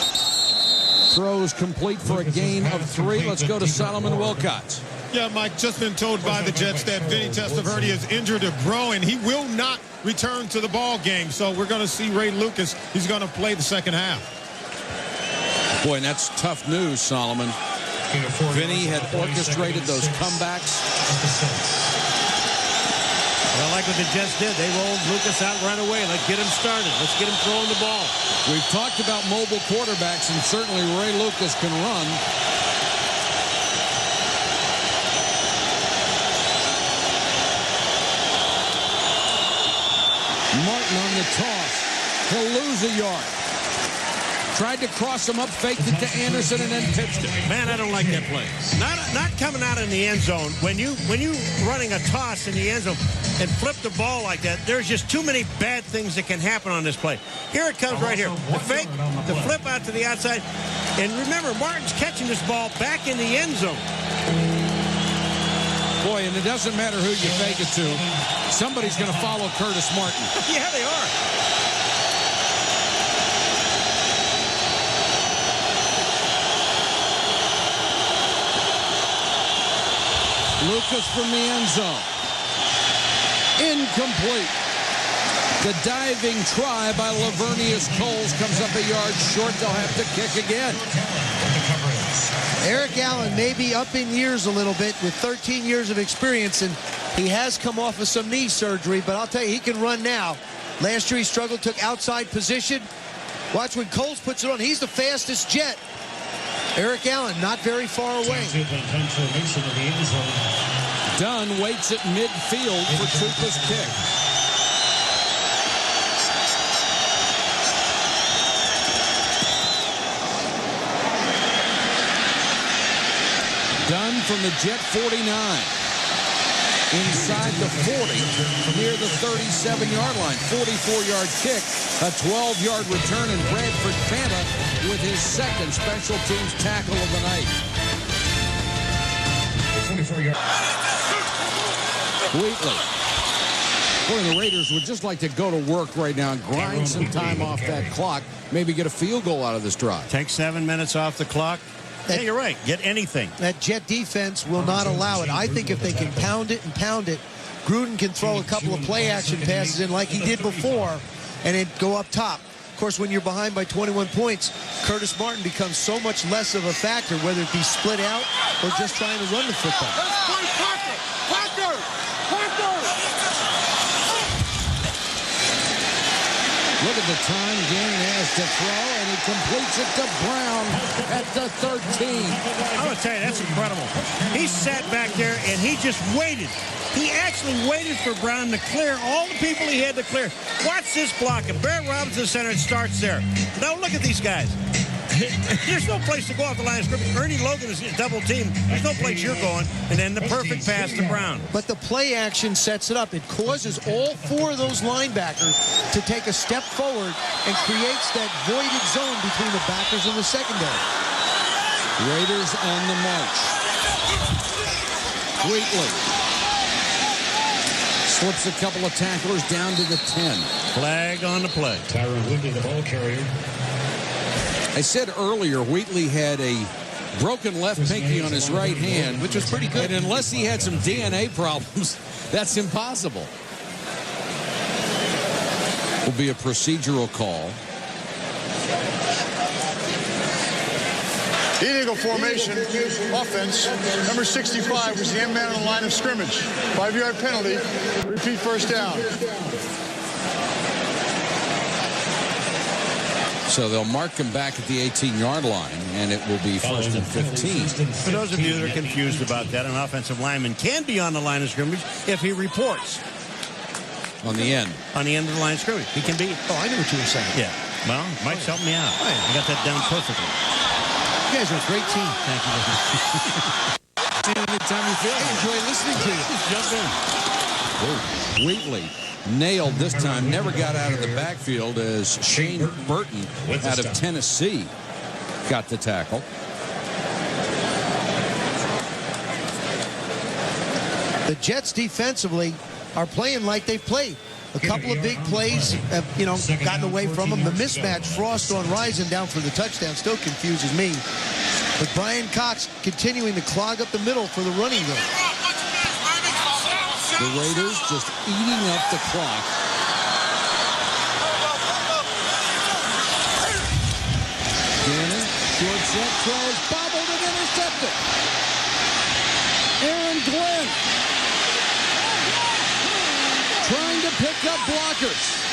Throws complete for a gain of 3. Let's go to Solomon Wilcots. Yeah, Mike, just been told by the Jets that Vinny Testaverde is injured to groin, and he will not return to the ball game. So we're going to see Ray Lucas. He's going to play the second half. Boy, and that's tough news, Solomon. Vinny had orchestrated those comebacks. Well, like what the Jets did. They rolled Lucas out right away. Let's get him started. Let's get him throwing the ball. We've talked about mobile quarterbacks, and certainly Ray Lucas can run. Martin on the toss. He'll lose a yard. Tried to cross him up, faked it to Anderson, and then pitched it. Man, I don't like that play. Not coming out in the end zone. When you running a toss in the end zone and flip the ball like that, there's just too many bad things that can happen on this play. Here it comes right here. The fake, the flip out to the outside. And remember, Martin's catching this ball back in the end zone. Boy, and it doesn't matter who you fake it to. Somebody's going to follow Curtis Martin. Yeah, they are. Lucas from the end zone. Incomplete. The diving try by Lavernius Coles comes up a yard short. They'll have to kick again. Eric Allen may be up in years a little bit with 13 years of experience, and he has come off of some knee surgery, but I'll tell you, he can run now. Last year he struggled, took outside position. Watch when Coles puts it on. He's the fastest Jet. Eric Allen not very far away. Dunn waits at midfield for Tupa's kick. Dunn from the Jet 49. Inside the 40, near the 37-yard line. 44-yard kick, a 12-yard return, and Bradford Fanta with his second special teams tackle of the night. Wheatley. Boy, the Raiders would just like to go to work right now and grind some time off that clock. Maybe get a field goal out of this drive. Take 7 minutes off the clock. Yeah, you're right. Get anything. That Jet defense will not allow it. I think if they can pound it and pound it, Gruden can throw a couple of play-action passes in like he did before and then go up top. Of course, when you're behind by 21 points, Curtis Martin becomes so much less of a factor, whether it be split out or just trying to run the football. Look at the time Gannon has to throw, and he completes it to Brown at the 13. I'm going to tell you, that's incredible. He sat back there, and he just waited. He actually waited for Brown to clear all the people he had to clear. Watch this block. And Barrett Robinson center, it starts there. Now look at these guys. There's no place to go off the line of scrimmage. Ernie Logan is double team. There's no place you're going. And then the perfect pass to Brown. But the play action sets it up. It causes all four of those linebackers to take a step forward and creates that voided zone between the backers and the secondary. Raiders on the march. Wheatley slips a couple of tacklers down to the 10. Flag on the play. Tyron Woodley, the ball carrier. I said earlier, Wheatley had a broken left pinky on his right hand, which was pretty good. And unless he had some DNA problems, that's impossible. Will be a procedural call. Illegal formation, offense. Number 65 was the end man on the line of scrimmage. 5-yard penalty. Repeat first down. So they'll mark him back at the 18-yard line, and it will be 1st and 15. For those of you that are confused about that, an offensive lineman can be on the line of scrimmage if he reports. On the end. On the end of the line of scrimmage. He can be. Oh, I knew what you were saying. Yeah. Well, Mike's helped me out. I got that down perfectly. You guys are a great team. Thank you. Anytime you feel. I enjoy listening to you. Just jump in. Oh, Wheatley nailed this time. Never got out of the backfield as Shane Burton out of Tennessee got the tackle. The Jets defensively are playing like they've played. A couple of big plays have, gotten away from them. The mismatch, Frost on Rison down for the touchdown, still confuses me. But Brian Cox continuing to clog up the middle for the running game. The Raiders just eating up the clock. Gannon, short set, throws, bobbled and intercepted. Aaron Glenn trying to pick up blockers.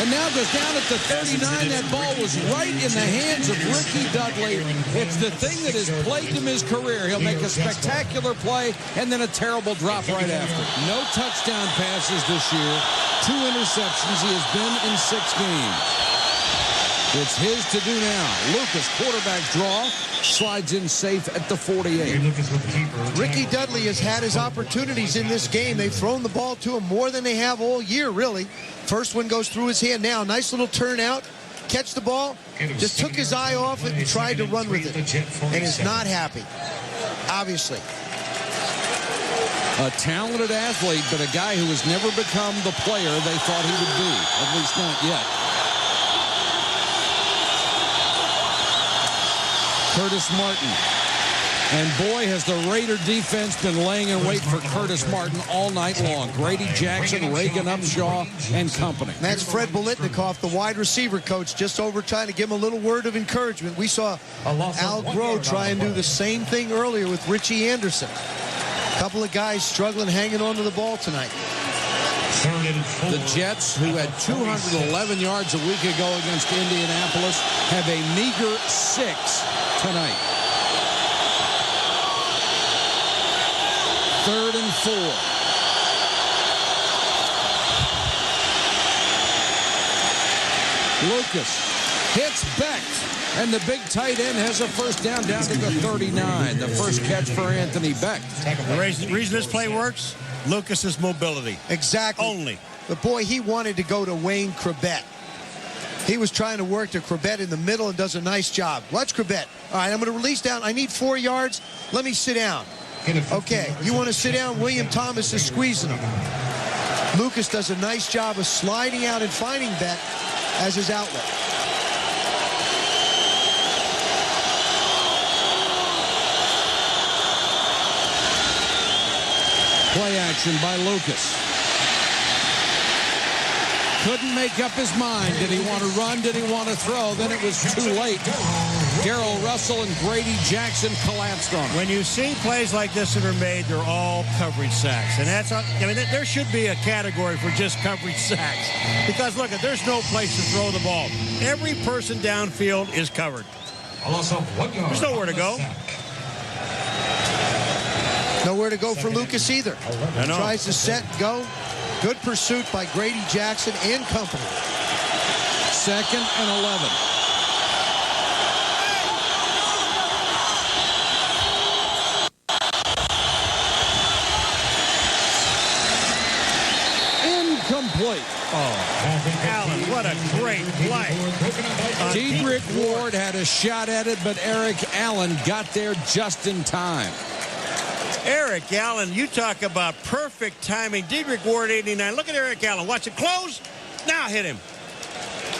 And now goes down at the 39. That ball was right in the hands of Ricky Dudley. It's the thing that has plagued him his career. He'll make a spectacular play and then a terrible drop right after. No touchdown passes this year. 2 interceptions. He has been in 6 games. It's his to do now. Lucas, quarterback draw, slides in safe at the 48. Ricky Dudley has had his opportunities in this game. They've thrown the ball to him more than they have all year, really. First one goes through his hand now. Nice little turnout. Catch the ball. Just took his eye off it and tried to run with it. And is not happy, obviously. A talented athlete, but a guy who has never become the player they thought he would be. At least not yet. Curtis Martin. And boy, has the Raider defense been laying in wait for Curtis Martin all night long. Grady Jackson, Reagan Upshaw, and company. And that's Fred Biletnikoff, the wide receiver coach, just over trying to give him a little word of encouragement. We saw Al Groh try and do the same thing earlier with Richie Anderson. A couple of guys struggling, hanging on to the ball tonight. The Jets, who had 211 yards a week ago against Indianapolis, have a meager 6 tonight. 3rd and 4. Lucas hits Beck, and the big tight end has a first down to the 39. The first catch for Anthony Beck. The reason this play works, Lucas's mobility. Exactly. Only. But boy, he wanted to go to Wayne Corbett. He was trying to work to Corbett in the middle and does a nice job. Watch Corbett. All right, I'm going to release down. I need 4 yards. Let me sit down. Okay, you want to sit down? William Thomas is squeezing him. Lucas does a nice job of sliding out and finding Beck as his outlet. Play action by Lucas. Couldn't make up his mind. Did he want to run? Did he want to throw? Then it was too late. Darrell Russell and Grady Jackson collapsed on him. When you see plays like this that are made, they're all coverage sacks. And that's, I mean, there should be a category for just coverage sacks. Because, look, there's no place to throw the ball. Every person downfield is covered. There's nowhere to go. Nowhere to go for Lucas either. Tries to set and go. Good pursuit by Grady Jackson and company. 2nd and 11. Incomplete. Oh, Allen, what a great play. Dedrick Ward had a shot at it, but Eric Allen got there just in time. Eric Allen, you talk about perfect timing. Dedrick Ward, 89. Look at Eric Allen. Watch it close. Now hit him.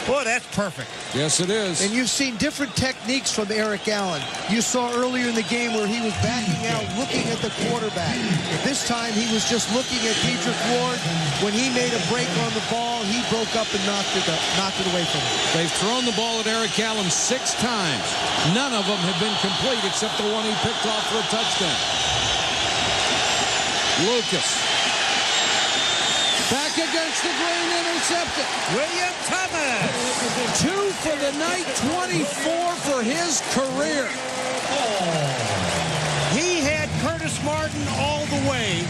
Boy, that's perfect. Yes, it is. And you've seen different techniques from Eric Allen. You saw earlier in the game where he was backing out, looking at the quarterback. This time he was just looking at Dedrick Ward. When he made a break on the ball, he broke up and knocked it away from him. They've thrown the ball at Eric Allen 6 times. None of them have been complete except the one he picked off for a touchdown. Lucas. Back against the grain, intercepted. William Thomas. 2 for the night, 24 for his career. He had Curtis Martin all the way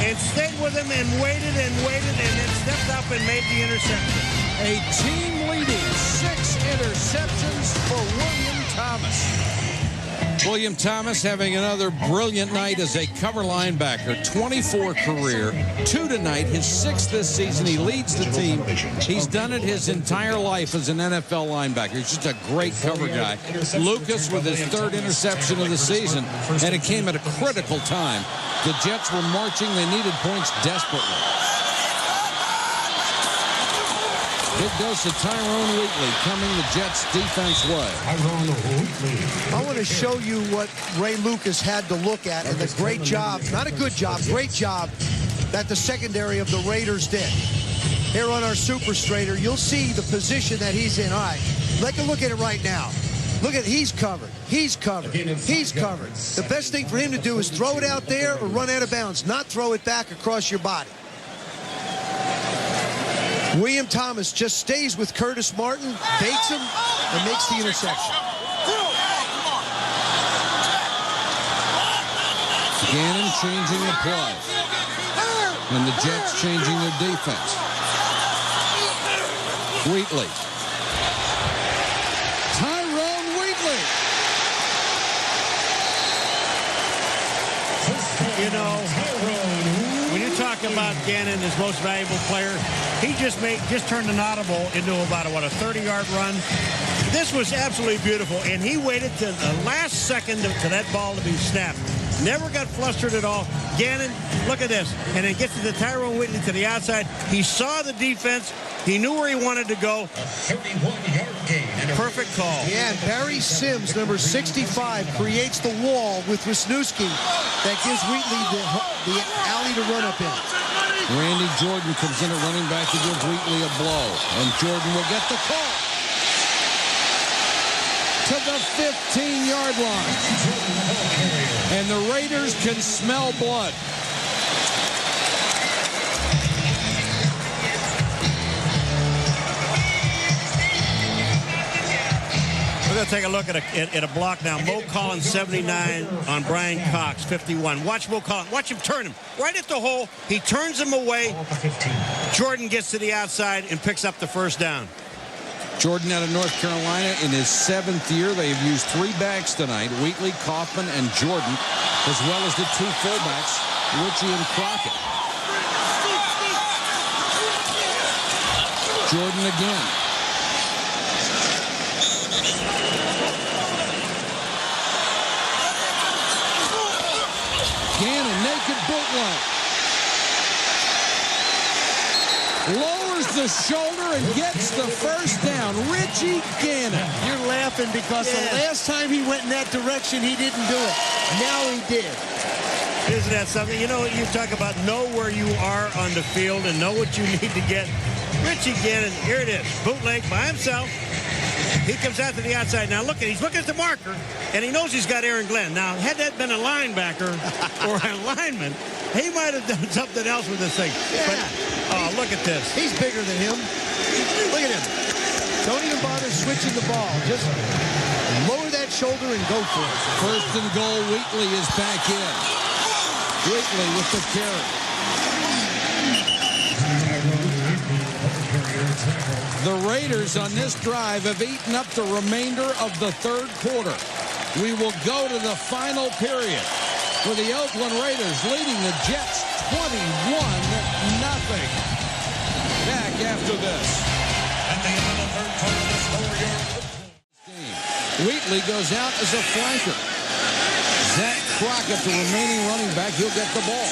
and stayed with him and waited and then stepped up and made the interception. A team-leading 6 interceptions for William Thomas. William Thomas having another brilliant night as a cover linebacker. 24 career, 2 tonight, his 6th this season. He leads the team. He's done it his entire life as an NFL linebacker. He's just a great cover guy. Lucas with his 3rd interception of the season, and it came at a critical time. The Jets were marching. They needed points desperately. Big dose of Tyrone Wheatley coming the Jets' defense way. I want to show you what Ray Lucas had to look at and the great job, not a good job, great job that the secondary of the Raiders did. Here on our Super Straighter, you'll see the position that he's in. All right, take a look at it right now. Look at, he's covered, he's covered, he's covered. The best thing for him to do is throw it out there or run out of bounds, not throw it back across your body. William Thomas just stays with Curtis Martin, baits him, and makes the interception. Gannon changing the play. And the Jets changing their defense. Wheatley. Tyrone Wheatley. You know, when you talk about Gannon, his most valuable player, he just turned an audible into about a 30-yard run. This was absolutely beautiful, and he waited to the last second to that ball to be snapped. Never got flustered at all. Gannon, look at this, and it gets to the Tyrone Wheatley to the outside. He saw the defense. He knew where he wanted to go. 31-yard gain. Perfect call. Yeah, and Barry Sims, number 65, creates the wall with Wisniewski that gives Wheatley the alley to run up in. Randy Jordan comes in at running back to give Wheatley a blow. And Jordan will get the call to the 15-yard line. And the Raiders can smell blood. We're going to take a look at a block now. Mo Collins, 79 on Brian Cox, 51. Watch Mo Collins. Watch him turn him right at the hole. He turns him away. Jordan gets to the outside and picks up the first down. Jordan out of North Carolina in his 7th year. They have used 3 backs tonight, Wheatley, Kaufman, and Jordan, as well as the 2 fullbacks, Ritchie and Crockett. Jordan again. Gannon, naked bootleg. Lowers the shoulder and gets the first down. Ritchie Gannon. You're laughing because the last time he went in that direction, he didn't do it. Now he did. Isn't that something? You know, you talk about know where you are on the field and know what you need to get. Ritchie Gannon, here it is. Bootleg by himself. He comes out to the outside. Now, look, he's looking at the marker, and he knows he's got Aaron Glenn. Now, had that been a linebacker or a lineman, he might have done something else with this thing. Yeah. But, oh, look at this. He's bigger than him. Look at him. Don't even bother switching the ball. Just lower that shoulder and go for it. First and goal, Wheatley is back in. Wheatley with the carry. The Raiders on this drive have eaten up the remainder of the 3rd quarter. We will go to the final period with the Oakland Raiders leading the Jets 21-0. Back after this. And the end of the 3rd quarter, the score Wheatley goes out as a flanker. Zach Crockett, the remaining running back, he'll get the ball.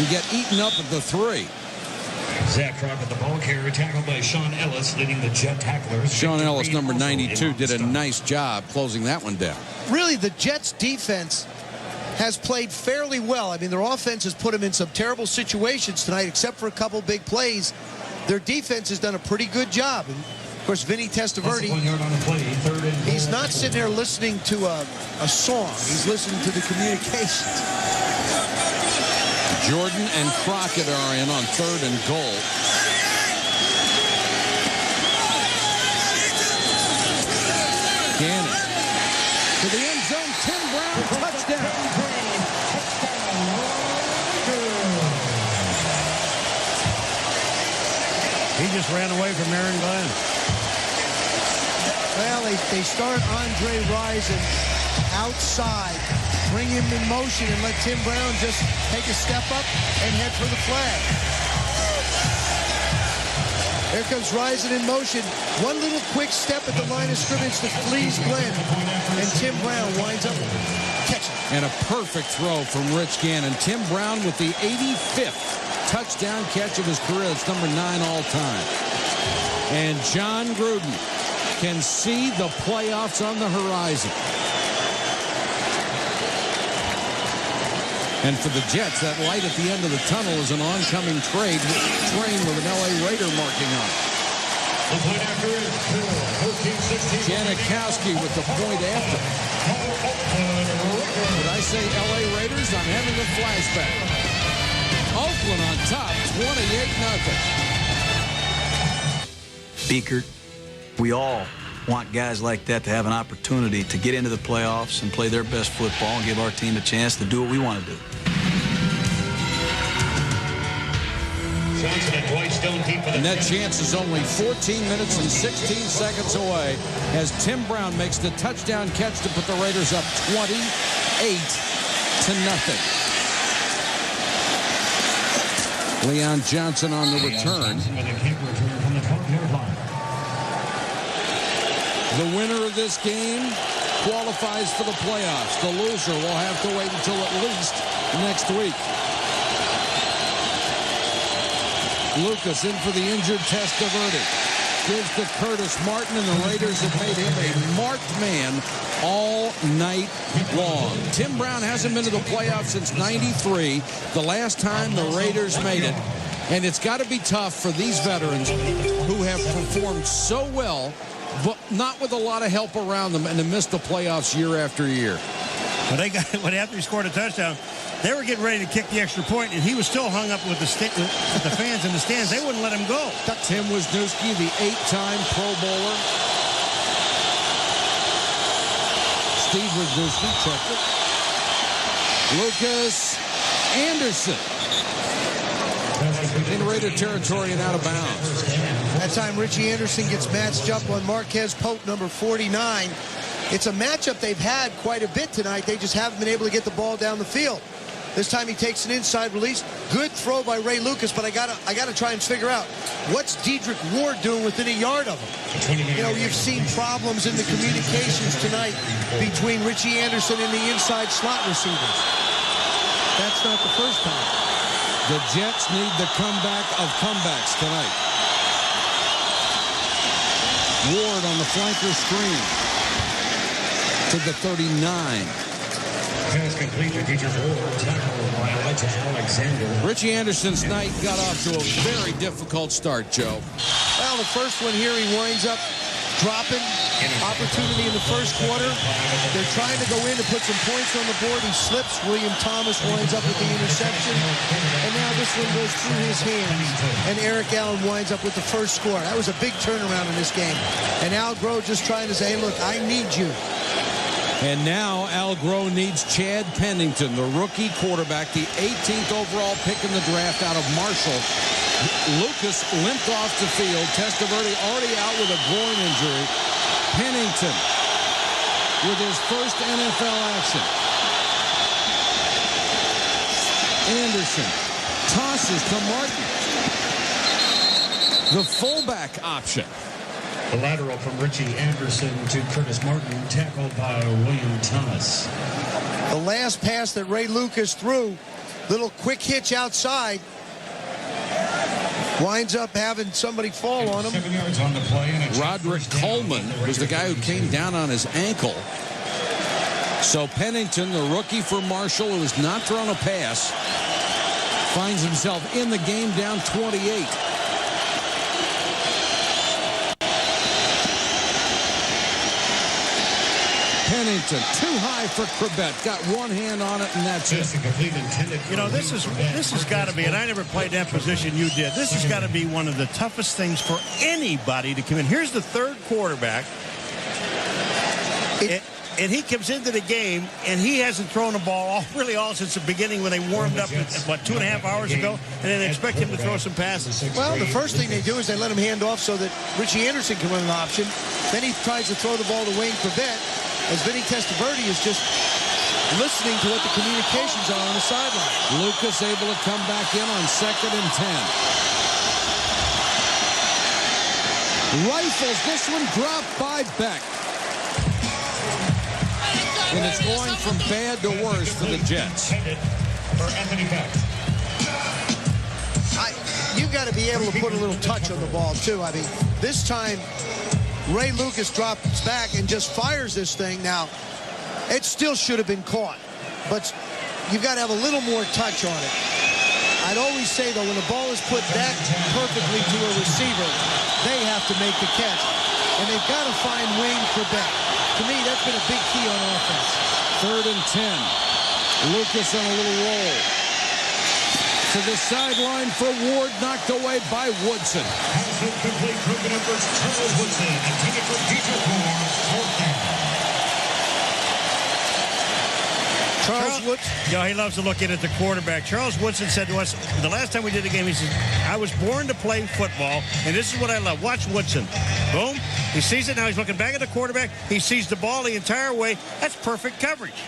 He get eaten up at the 3. Zach Crockett, the ball carrier, tackled by Sean Ellis, leading the Jet tacklers. Sean Ellis, number 92, did a nice job closing that one down. Really, the Jets' defense has played fairly well. I mean, their offense has put them in some terrible situations tonight, except for a couple big plays. Their defense has done a pretty good job. And of course, Vinny Testaverde, he's not sitting there listening to a song. He's listening to the communications. Jordan and Crockett are in on 3rd and goal. Gannon to the end zone. Tim Brown, touchdown. He just ran away from Aaron Glenn. Well, they start Andre Rison outside, bring him in motion, and let Tim Brown just take a step up and head for the flag. There comes Rison in motion. One little quick step at the line of scrimmage that flees Glenn, and Tim Brown winds up catching. And a perfect throw from Rich Gannon. Tim Brown with the 85th touchdown catch of his career. It's number 9 all time. And John Gruden can see the playoffs on the horizon. And for the Jets, that light at the end of the tunnel is an oncoming train with an L.A. Raider marking on it. Janikowski with the point after. Did I say L.A. Raiders? I'm having a flashback. Oakland on top, 28-0. Beaker, we all want guys like that to have an opportunity to get into the playoffs and play their best football and give our team a chance to do what we want to do. And that chance is only 14 minutes and 16 seconds away as Tim Brown makes the touchdown catch to put the Raiders up 28-0. Leon Johnson on the return. The winner of this game qualifies for the playoffs. The loser will have to wait until at least next week. Lucas in for the injured Testaverde. Gives to Curtis Martin, and the Raiders have made him a marked man all night long. Tim Brown hasn't been to the playoffs since '93, the last time the Raiders made it. And it's got to be tough for these veterans who have performed so well, but not with a lot of help around them, and to miss the playoffs year after year. Well, after he scored a touchdown, they were getting ready to kick the extra point, and he was still hung up with the fans in the stands. They wouldn't let him go. Tim Wisniewski, the 8-time Pro Bowler. Steve Wisniewski, checked it. Lucas Anderson in Raider territory and out of bounds. That time Richie Anderson gets matched up on Marquez Pope, number 49. It's a matchup they've had quite a bit tonight. They just haven't been able to get the ball down the field. This time he takes an inside release. Good throw by Ray Lucas, but I gotta try and figure out what's Dedrick Ward doing within a yard of him. You know, you've seen problems in the communications tonight between Richie Anderson and the inside slot receivers. That's not the first time. The Jets need the comeback of comebacks tonight. Ward on the flanker screen to the 39. Pass complete to Dedrick Ward, tackled by Alexander. Richie Anderson's night got off to a very difficult start, Joe. Well, the first one here, he winds up dropping. Opportunity in the first quarter. They're trying to go in to put some points on the board. He slips. William Thomas winds up with the interception. And now this one goes through his hands. And Eric Allen winds up with the first score. That was a big turnaround in this game. And Al Groh just trying to say, hey, look, I need you. And now Al Groh needs Chad Pennington, the rookie quarterback, the 18th overall pick in the draft out of Marshall. Lucas limped off the field. Testaverde already out with a groin injury. Pennington with his first NFL action. Anderson tosses to Martin. The fullback option. The lateral from Richie Anderson to Curtis Martin, tackled by William Thomas. The last pass that Ray Lucas threw, little quick hitch outside. Winds up having somebody fall on him. 7 yards on the play. And Roderick Coleman was the guy who came down on his ankle. So Pennington, the rookie for Marshall, who has not thrown a pass, finds himself in the game down 28. Pennington, too high for Corbett. Got one hand on it, and that's it. You know, this has got to be, and I never played that position you did. This has got to be one of the toughest things for anybody to come in. Here's the third quarterback. And he comes into the game, and he hasn't thrown a ball really all since the beginning when they warmed up, what, 2.5 hours ago, and then they expect him to throw some passes. Well, the first thing they do is they let him hand off so that Richie Anderson can run an option. Then he tries to throw the ball to Wayne Corbett, as Vinny Testaverde is just listening to what the communications are on the sideline. Lucas able to come back in on 2nd and 10. Rifles this one, dropped by Beck. And it's going from bad to worse for the Jets. You've got to be able to put a little touch on the ball, too. I mean, this time, Ray Lucas drops back and just fires this thing. Now, it still should have been caught, but you've got to have a little more touch on it. I'd always say, though, when the ball is put that perfectly to a receiver, they have to make the catch. And they've got to find Wayne Corbett. To me, that's been a big key on offense. 3rd and 10. Lucas on a little roll. To the sideline for Ward, knocked away by Woodson. Complete broken numbers, Charles Woodson, intended for Dietrich Moore, 4th down. Charles Woodson, you know, he loves to look in at the quarterback. Charles Woodson said to us, the last time we did the game, he said, I was born to play football, and this is what I love. Watch Woodson. Boom. He sees it. Now he's looking back at the quarterback. He sees the ball the entire way. That's perfect coverage.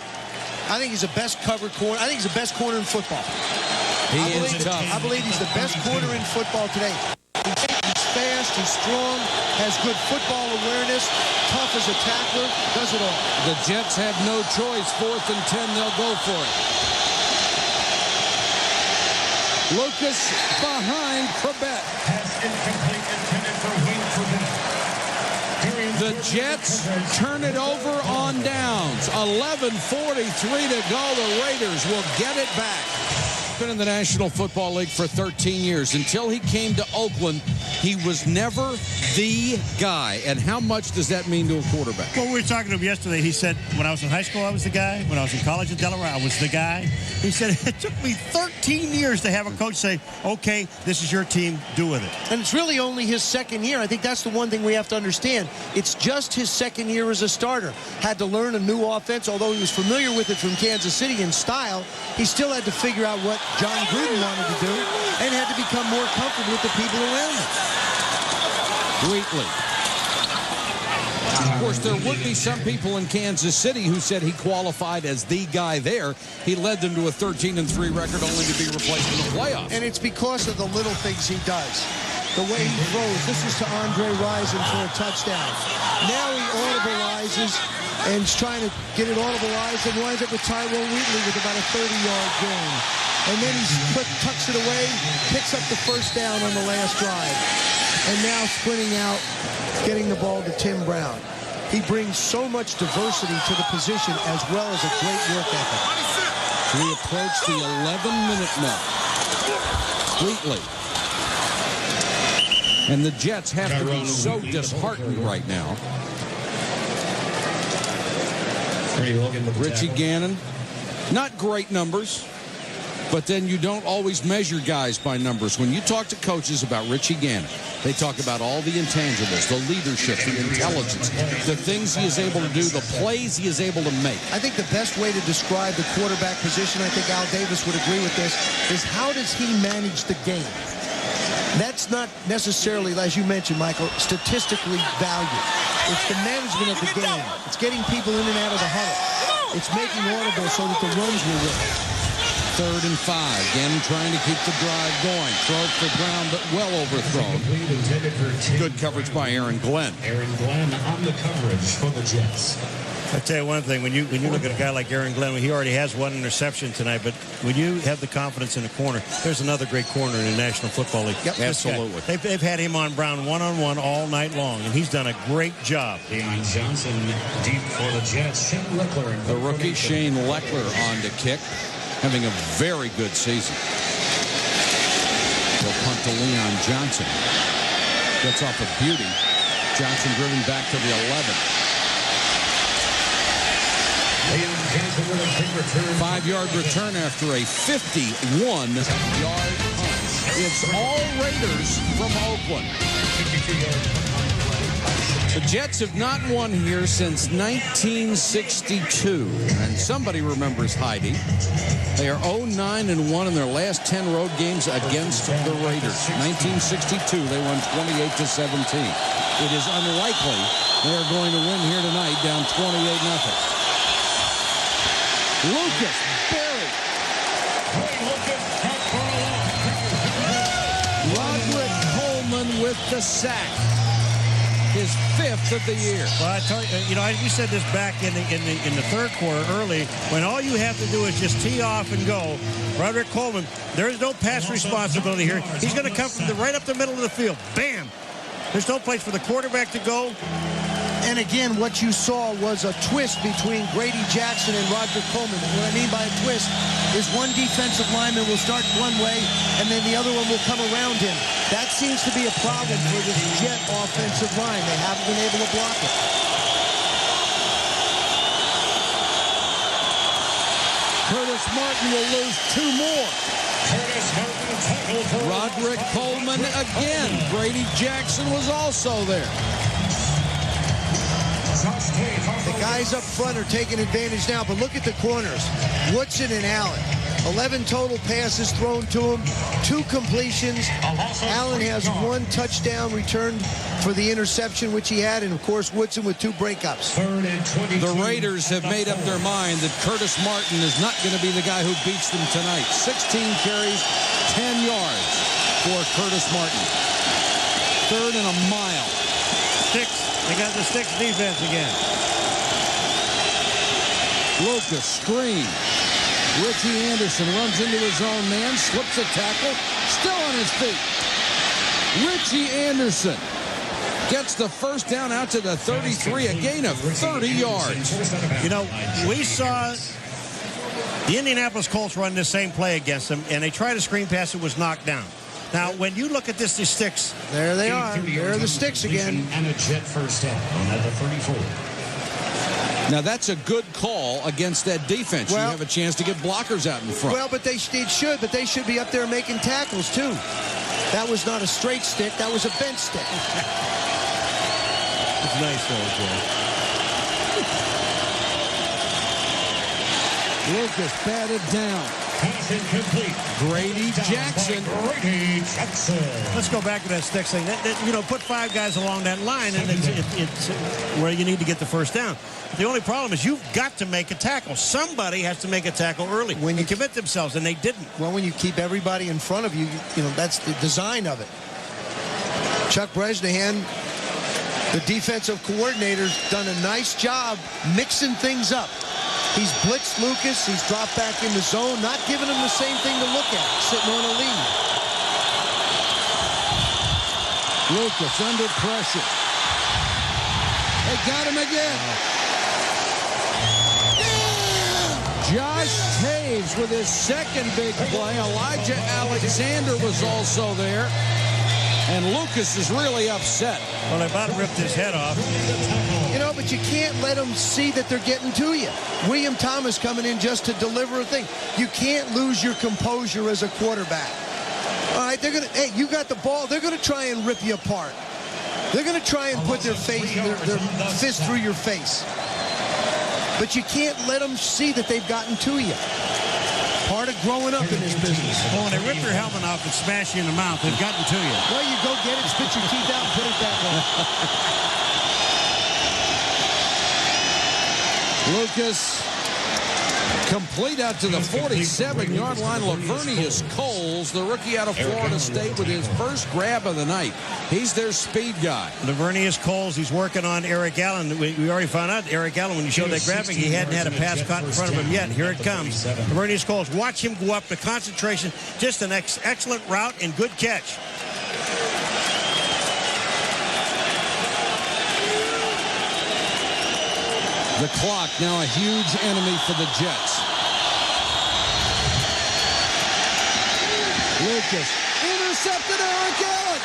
I think he's the best covered corner. I think he's the best corner in football. I believe he's the best corner in football today. He's fast, he's strong, has good football awareness, tough as a tackler, does it all. The Jets have no choice. 4th and 10, they'll go for it. Lucas behind Corbett. Pass incomplete, intended for Wayne Corbett. The Jets turn it over on downs. 11:43 to go. The Raiders will get it back. Been in the National Football League for 13 years. Until he came to Oakland, he was never the guy. And how much does that mean to a quarterback? Well, we were talking to him yesterday. He said, when I was in high school, I was the guy. When I was in college in Delaware, I was the guy. He said, it took me 13 years to have a coach say, okay, this is your team, do with it. And it's really only his 2nd year. I think that's the one thing we have to understand. It's just his 2nd year as a starter. Had to learn a new offense, although he was familiar with it from Kansas City in style. He still had to figure out what John Gruden wanted to do and had to become more comfortable with the people around him. Wheatley. Of course, there would be some people in Kansas City who said he qualified as the guy there. He led them to a 13-3 record only to be replaced in the playoffs. And it's because of the little things he does. The way he throws. This is to Andre Rison for a touchdown. Now he audibilizes and is trying to get it audibleized and winds up with Tyrone Wheatley with about a 30-yard gain. And then he tucks it away, picks up the first down on the last drive. And now sprinting out, getting the ball to Tim Brown. He brings so much diversity to the position as well as a great work ethic. We approach the 11-minute mark. Wheatley. And the Jets have to be so disheartened right now. Richie Gannon, not great numbers, but then you don't always measure guys by numbers. When you talk to coaches about Richie Gannon, they talk about all the intangibles, the leadership, the intelligence, the things he is able to do, the plays he is able to make. I think the best way to describe the quarterback position, I think Al Davis would agree with this, is how does he manage the game? That's not necessarily, as you mentioned, Michael, statistically valued. It's the management of the game. It's getting people in and out of the huddle. It's making audible so that the runs will win. 3rd and 5. Gannon trying to keep the drive going. Throw for Brown, but well overthrown. Good coverage by Aaron Glenn. Aaron Glenn on the coverage for the Jets. I tell you one thing, when you look at a guy like Aaron Glenn, he already has one interception tonight, but when you have the confidence in the corner, there's another great corner in the National Football League. Yep, absolutely. They've had him on Brown one-on-one all night long, and he's done a great job. Deion Johnson deep for the Jets. Shane Leckler. The rookie Shane Leckler on to kick, having a very good season. They'll punt to Leon Johnson. Gets off of Beauty. Johnson driven back to the 11. 5-yard return after a 51-yard punt. It's all Raiders from Oakland. The Jets have not won here since 1962. And somebody remembers Heidi. They are 0-9-1 in their last 10 road games against the Raiders. 1962, they won 28-17. It is unlikely they are going to win here tonight down 28-0. Lucas buried. Roderick Coleman with the sack. His 5th of the year. Well, I tell you, we said this back in the third quarter early, when all you have to do is just tee off and go. Roderick Coleman, there is no pass responsibility here. He's going to come from right up the middle of the field. Bam! There's no place for the quarterback to go. And again, what you saw was a twist between Grady Jackson and Roderick Coleman. What I mean by a twist is one defensive lineman will start one way, and then the other one will come around him. That seems to be a problem for this Jet offensive line. They haven't been able to block it. Curtis Martin will lose 2 more. Roderick Coleman again. Grady Jackson was also there. The guys up front are taking advantage now, but look at the corners. Woodson and Allen. 11 total passes thrown to him, 2 completions. Allen has 1 touchdown return for the interception, which he had, and of course Woodson with 2 breakups. The Raiders have made up their mind that Curtis Martin is not going to be the guy who beats them tonight. 16 carries, 10 yards for Curtis Martin. 3rd and a mile. Sticks. They got the sticks defense again. Lucas screen. Richie Anderson runs into his own man, slips a tackle, still on his feet. Richie Anderson gets the first down out to the 33, a gain of 30 yards. You know, we saw the Indianapolis Colts run the same play against them, and they tried a screen pass, it was knocked down. Now, when you look at the sticks, there they are. There are the sticks again. And a Jet first down at the 34. Now, that's a good call against that defense. You have a chance to get blockers out in front. Well, but they should be up there making tackles, too. That was not a straight stick. That was a bent stick. It's nice, though, Joe. Lucas batted down. Pass incomplete. Grady Jackson. Grady Jackson. Let's go back to that sticks thing. Put 5 guys along that line, and it's where you need to get the first down. The only problem is you've got to make a tackle. Somebody has to make a tackle early when you commit themselves, and they didn't. Well, when you keep everybody in front of you, that's the design of it. Chuck Bresnahan, the defensive coordinator, done a nice job mixing things up. He's blitzed Lucas. He's dropped back in the zone, not giving him the same thing to look at, sitting on a lead. Lucas under pressure. They got him again. Josh Taves with his second big play. Elijah Alexander was also there. And Lucas is really upset. Well, they about ripped his head off. But you can't let them see that they're getting to you. William Thomas coming in just to deliver a thing. You can't lose your composure as a quarterback. All right, you got the ball. They're going to try and rip you apart. They're going to try and put their fist through your face. But you can't let them see that they've gotten to you. Part of growing up in this business. Well, when they rip your helmet off and smash you in the mouth, they've gotten to you. Well, you go get it, spit your teeth out, and put it back on. Lucas Complete out to the 47-yard line. Lavernius Coles, the rookie out of Florida State, with his first grab of the night. He's their speed guy. Lavernius Coles, he's working on Eric Allen. We already found out Eric Allen, when you showed that graphic, he hadn't had a pass caught in front of him yet. Here it comes. Lavernius Coles, watch him go up. The concentration, just an excellent route and good catch. The clock now a huge enemy for the Jets. Lucas intercepted Eric Allen.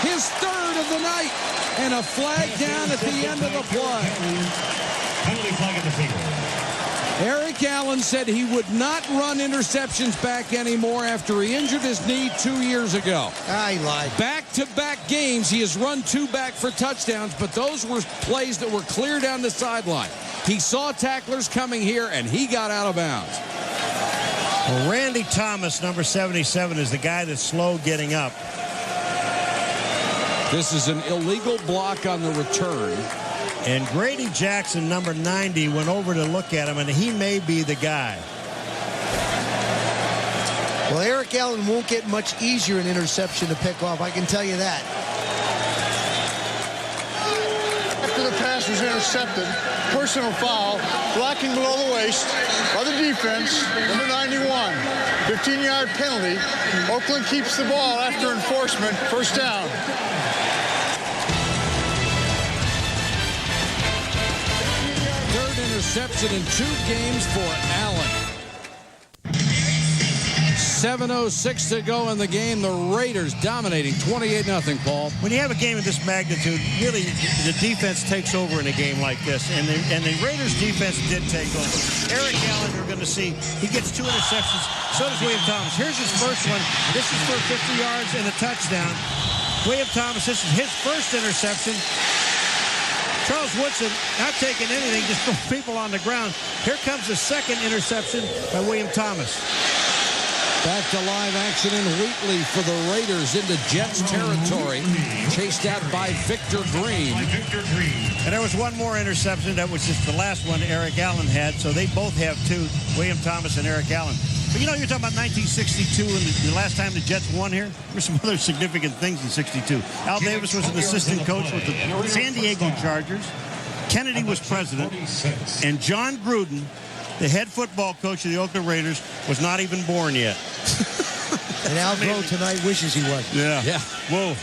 His third of the night. And a flag down at the end of the play. Penalty flag at the field. Eric Allen said he would not run interceptions back anymore after he injured his knee 2 years ago. I lied. Back-to-back games, he has run 2 back for touchdowns, but those were plays that were clear down the sideline. He saw tacklers coming here, and he got out of bounds. Well, Randy Thomas, number 77, is the guy that's slow getting up. This is an illegal block on the return. And Grady Jackson, number 90, went over to look at him, and he may be the guy. Well, Eric Allen won't get much easier an interception to pick off, I can tell you that. After the pass was intercepted, personal foul, blocking below the waist by the defense, number 91. 15-yard penalty. Oakland keeps the ball after enforcement. First down. Interception in 2 games for Allen. 7:06 to go in the game. The Raiders dominating 28-0, Paul. When you have a game of this magnitude, really the defense takes over in a game like this. And the Raiders defense did take over. Eric Allen, you're going to see, he gets 2 interceptions. So does William Thomas. Here's his first one. This is for 50 yards and a touchdown. William Thomas, this is his first interception. Charles Woodson not taking anything, just throwing people on the ground. Here comes the second interception by William Thomas. Back to live action in Wheatley for the Raiders into Jets territory. Chased out by Victor Green. And there was one more interception. That was just the last one Eric Allen had. So they both have 2, William Thomas and Eric Allen. But, you know, you're talking about 1962 and the last time the Jets won here. There were some other significant things in 62. Al Davis was an assistant coach with the San Diego Chargers. Kennedy was president. And John Gruden, the head football coach of the Oakland Raiders, was not even born yet. And Al Groh tonight wishes he was. Yeah. Whoa.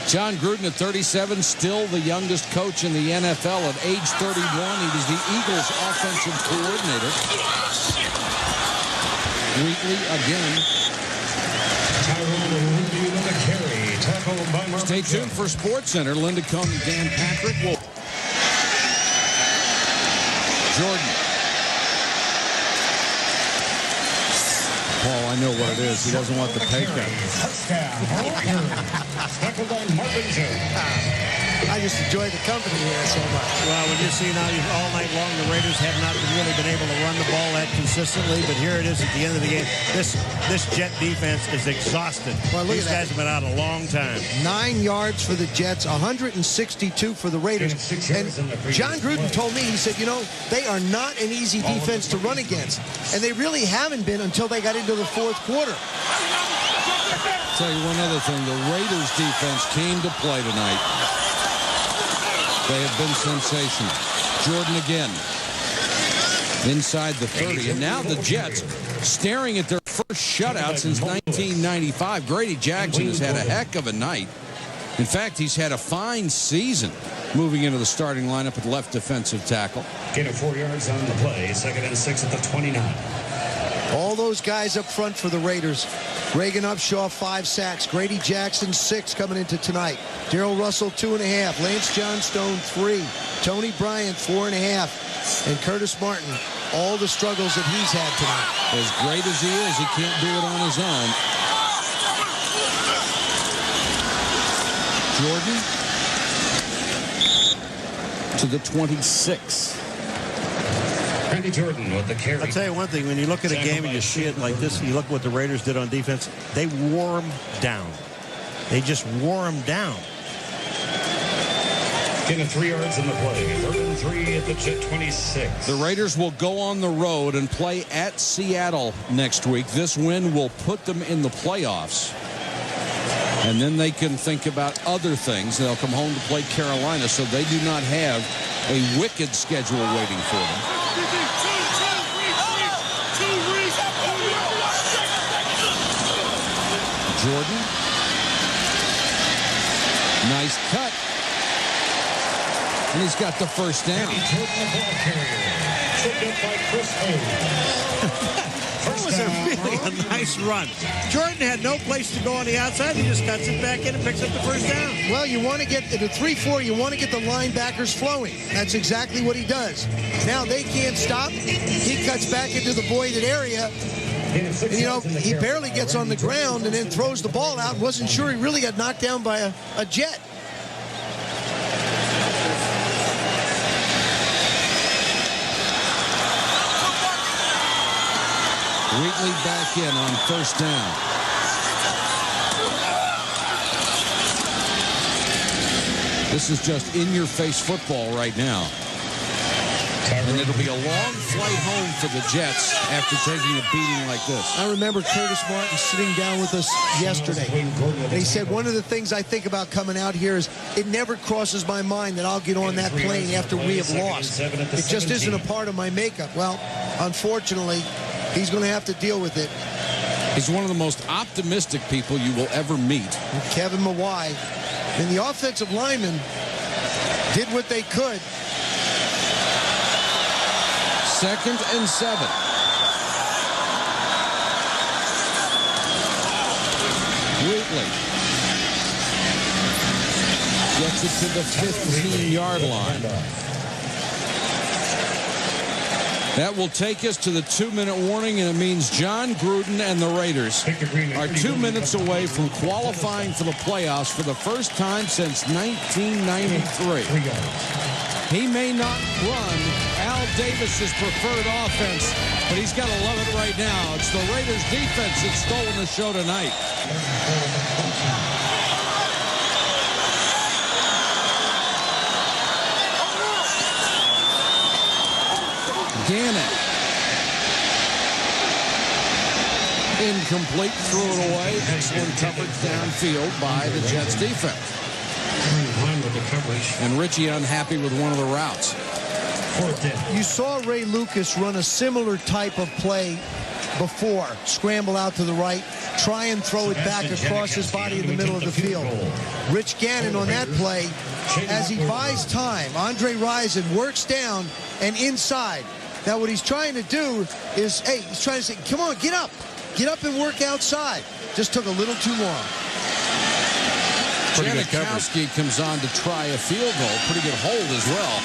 John Gruden at 37, still the youngest coach in the NFL at age 31. He was the Eagles' offensive coordinator. Wheatley again. Stay tuned for SportsCenter. Linda Cohn and Dan Patrick. Jordan. Paul, I know what it is. He doesn't want the pay cut. I just enjoy the company here so much. Well, when you see now all night long, the Raiders have not really been able to run the ball that consistently, but here it is at the end of the game. This Jet defense is exhausted. Well, these guys have been out a long time. 9 yards for the Jets, 162 for the Raiders. And John Gruden told me, he said, you know, they are not an easy defense to run against. And they really haven't been until they got into the 4th quarter. I'll tell you one other thing. The Raiders defense came to play tonight. They have been sensational. Jordan again. Inside the 30. And now the Jets staring at their first shutout since 1995. Grady Jackson has had a heck of a night. In fact, he's had a fine season moving into the starting lineup at left defensive tackle. Gain of 4 yards on the play. 2nd and 6 at the 29. All those guys up front for the Raiders. Reagan Upshaw, 5 sacks. Grady Jackson, 6 coming into tonight. Darrell Russell, 2.5. Lance Johnstone, 3. Tony Bryant, 4.5. And Curtis Martin, all the struggles that he's had tonight. As great as he is, he can't do it on his own. Jordan to the 26. Randy Jordan with the carry. I'll tell you one thing. When you look at a game and you see it like this, you look at what the Raiders did on defense, they wore them down. They just wore them down. Gain of 3 yards in the play. 3rd and 3 at the Jet 26. The Raiders will go on the road and play at Seattle next week. This win will put them in the playoffs. And then they can think about other things. They'll come home to play Carolina, so they do not have a wicked schedule waiting for them. Jordan. Nice cut. And he's got the first down. That was really a nice run. Jordan had no place to go on the outside. He just cuts it back in and picks up the first down. Well, you want to get the 3-4, you want to get the linebackers flowing. That's exactly what he does. Now they can't stop. He cuts back into the voided area. And, you know, he barely gets on the ground and then throws the ball out. Wasn't sure he really got knocked down by a Jet. Wheatley back in on first down. This is just in-your-face football right now. And it'll be a long flight home for the Jets after taking a beating like this. I remember Curtis Martin sitting down with us yesterday. And he said, one of the things I think about coming out here is it never crosses my mind that I'll get on that plane after we have lost. It just isn't a part of my makeup. Well, unfortunately, he's going to have to deal with it. He's one of the most optimistic people you will ever meet. And Kevin Mawai and the offensive linemen did what they could. 2nd and 7. Wheatley gets it to the 15-yard line. That will take us to the 2-minute warning, and it means John Gruden and the Raiders are 2 minutes away from qualifying for the playoffs for the first time since 1993. He may not run Al Davis's preferred offense, but he's got to love it right now. It's the Raiders defense that's stolen the show tonight. Gannon. Incomplete, threw it away. Excellent coverage downfield by the Jets defense. And Richie unhappy with one of the routes. You saw Ray Lucas run a similar type of play before. Scramble out to the right, try and throw it back across his body in the middle of the field. Rich Gannon on that play, as he buys time, Andre Rison works down and inside. Now what he's trying to do is, hey, he's trying to say, come on, get up. Get up and work outside. Just took a little too long. Janikowski comes on to try a field goal. Pretty good hold as well.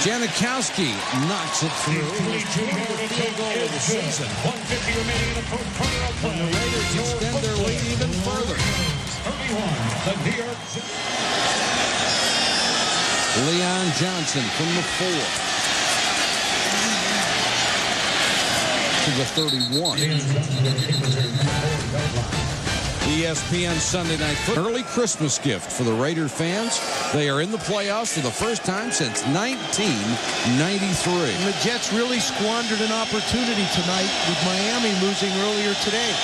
Janikowski knocks it through. Field goal of the season. 150 remaining in the fourth quarter. And the Raiders extend their lead even further. 31, the New York. Leon Johnson from the 4 to the 31. ESPN Sunday Night Football. Early Christmas gift for the Raider fans. They are in the playoffs for the first time since 1993. And the Jets really squandered an opportunity tonight with Miami losing earlier today.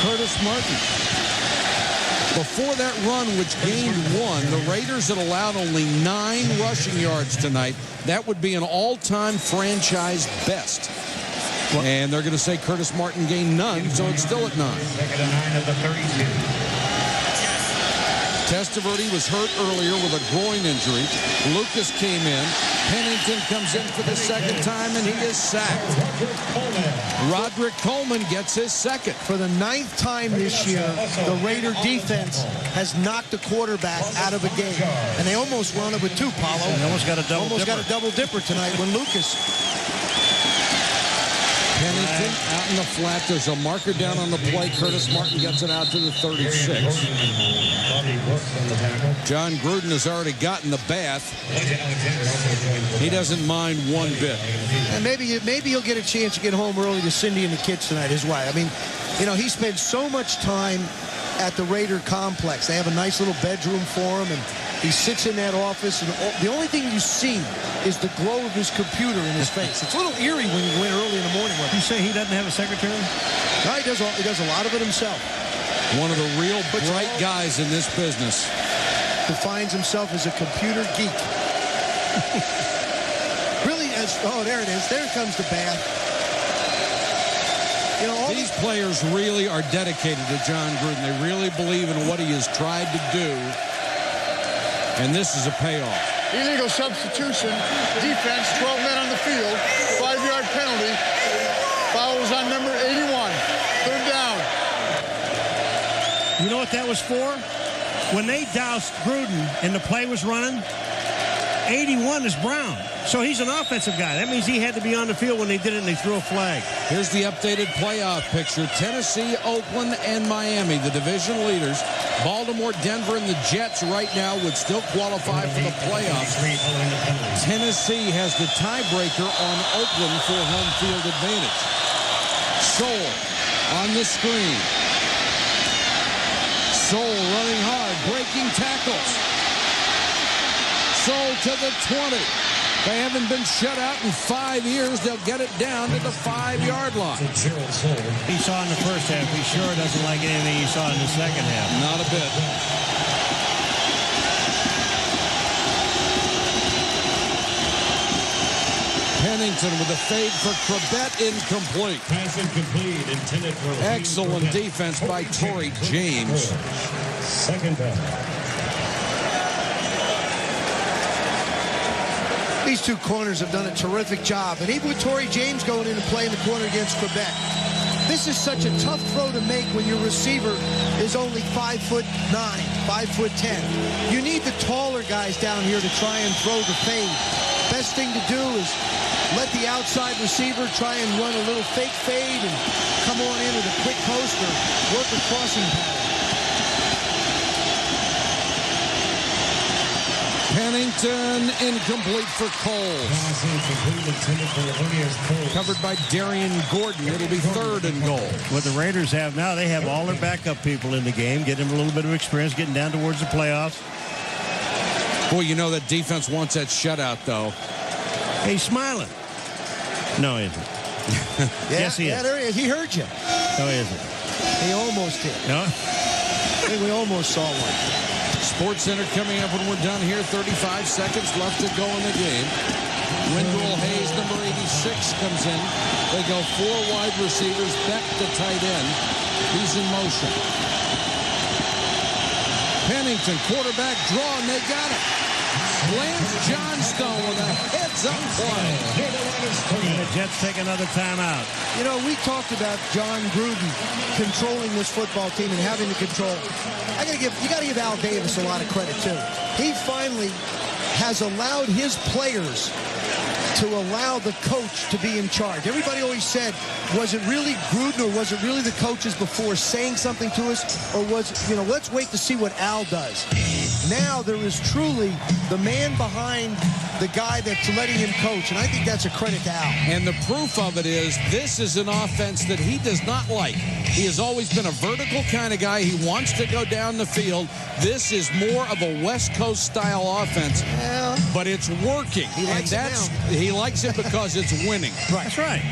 Curtis Martin. Before that run, which gained 1, the Raiders had allowed only 9 rushing yards tonight. That would be an all-time franchise best. And they're going to say Curtis Martin gained none, so it's still at 9. 2nd and 9 at the 32. Testaverde was hurt earlier with a groin injury. Lucas came in. Pennington comes in for the second time, and he is sacked. Roderick Coleman gets his second. For the 9th time this year, the Raider defense has knocked a quarterback out of a game. And they almost wound up with 2, Paulo. They almost got a double dipper tonight when Lucas. Pennington Pennington out in the flat. There's a marker down on the play. Curtis Martin gets it out to the 36. John Gruden has already gotten the bath. He doesn't mind one bit. And maybe he'll get a chance to get home early to Cindy and the kids tonight, his wife. I mean, you know, he spends so much time at the Raider complex. They have a nice little bedroom for him, and he sits in that office, and the only thing you see is the glow of his computer in his face. It's a little eerie when you go in early in the morning with him. You say he doesn't have a secretary? No, he does a lot of it himself. One of the real bright guys in this business. Defines himself as a computer geek. Really, there it is. There comes the bath. You know, these players really are dedicated to John Gruden. They really believe in what he has tried to do. And this is a payoff. Illegal substitution. Defense, 12 men on the field. 5-yard penalty. Foul was on number 81. Third down. You know what that was for? When they doused Gruden and the play was running, 81 is Brown. So he's an offensive guy. That means he had to be on the field when they did it and they threw a flag. Here's the updated playoff picture. Tennessee, Oakland, and Miami, the division leaders. Baltimore, Denver, and the Jets right now would still qualify for the playoffs. Tennessee has the tiebreaker on Oakland for home field advantage. Soule on the screen. Soule running hard, breaking tackles. Soule to the 20. They haven't been shut out in 5 years. They'll get it down to the 5-yard line. He saw in the first half. He sure doesn't like anything he saw in the second half. Not a bit. Pennington with a fade for Corbett, incomplete. Pass incomplete, intended for excellent defense by Torrey James. Second down. These two corners have done a terrific job. And even with Torrey James going in and playing the corner against Quebec, this is such a tough throw to make when your receiver is only 5'9", 5'10". You need the taller guys down here to try and throw the fade. Best thing to do is let the outside receiver try and run a little fake fade and come on in with a quick post or work a crossing pattern. Pennington incomplete for Coles. Covered by Darian Gordon. It'll be 3rd and goal. What the Raiders have now, they have all their backup people in the game, getting them a little bit of experience, getting down towards the playoffs. Boy, you know that defense wants that shutout, though. He's smiling. No, he isn't. Yes, he is. Yeah, there he is. He heard you. No, he isn't. He almost did. No? I think we almost saw one. Sports Center coming up when we're done here. 35 seconds left to go in the game. Wendell Hayes, number 86, comes in. They go 4 wide receivers. Beck, the tight end. He's in motion. Pennington, quarterback draw, and they got it. Lance Johnstone with a heads-up play. And the Jets take another timeout. You know, we talked about John Gruden controlling this football team and having the control. You got to give Al Davis a lot of credit too. He finally has allowed his players to allow the coach to be in charge. Everybody always said, was it really Gruden or was it really the coaches before saying something to us? Or was, let's wait to see what Al does. Now there is truly the man behind the guy that's letting him coach, and I think that's a credit to Al. And the proof of it is this is an offense that he does not like. He has always been a vertical kind of guy. He wants to go down the field. This is more of a West Coast style offense, but it's working. He likes He likes it because it's winning. Right. That's right.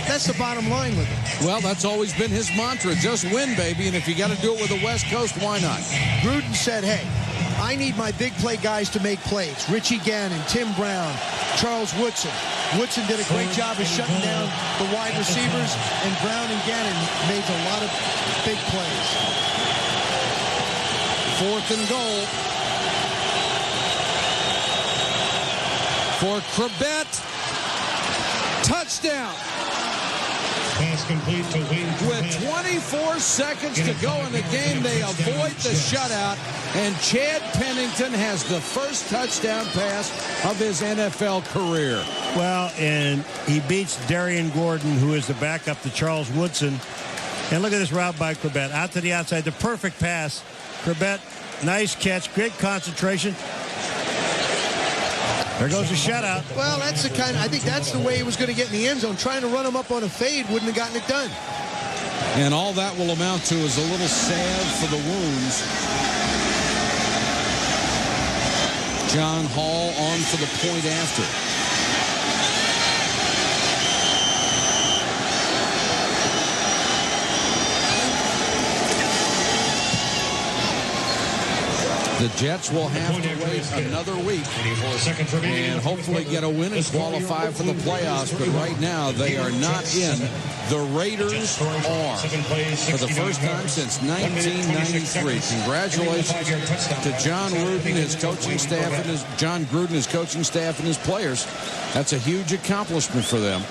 That's the bottom line with him. Well, that's always been his mantra. Just win, baby. And if you got to do it with the West Coast, why not? Gruden said, hey, I need my big play guys to make plays. Richie Gannon, Tim Brown, Charles Woodson. Woodson did a great job of shutting down the wide receivers, and Brown and Gannon made a lot of big plays. 4th and goal for Corbett. Touchdown. Pass complete to Wayne Corbett. With 24 seconds to go in the game, they avoid the shutout. And Chad Pennington has the first touchdown pass of his NFL career. Well, and he beats Darian Gordon, who is the backup to Charles Woodson. And look at this route by Corbett. Out to the outside, the perfect pass. Corbett, nice catch, great concentration. There goes the shutout. Well, that's the kind. I think that's the way he was going to get in the end zone. Trying to run him up on a fade wouldn't have gotten it done. And all that will amount to is a little salve for the wounds. John Hall on for the point after. The Jets will have to wait another week and hopefully get a win and qualify for the playoffs. But right now, they are not in. The Raiders are for the first time since 1993. Congratulations to John Gruden, his coaching staff, and his players. That's a huge accomplishment for them.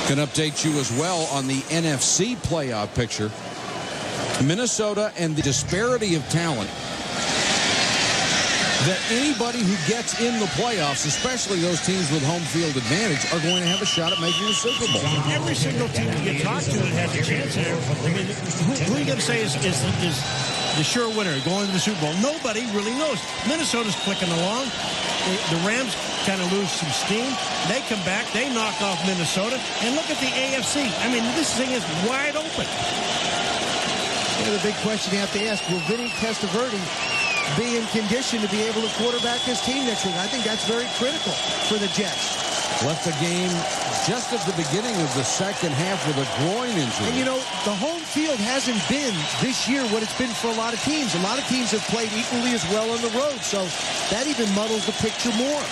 Can update you as well on the NFC playoff picture. Minnesota and the disparity of talent that anybody who gets in the playoffs, especially those teams with home field advantage, are going to have a shot at making the Super Bowl. Every single team you talk to that has a chance there, I mean, who are you going to say is the sure winner going to the Super Bowl? Nobody really knows. Minnesota's clicking along. The Rams kind of lose some steam. They come back. They knock off Minnesota. And look at the AFC. I mean, this thing is wide open. The big question you have to ask, will Vinny Testaverde be in condition to be able to quarterback his team next week? I think that's very critical for the Jets. Left the game just at the beginning of the second half with a groin injury. And, you know, the home field hasn't been this year what it's been for a lot of teams. A lot of teams have played equally as well on the road, so that even muddles the picture more.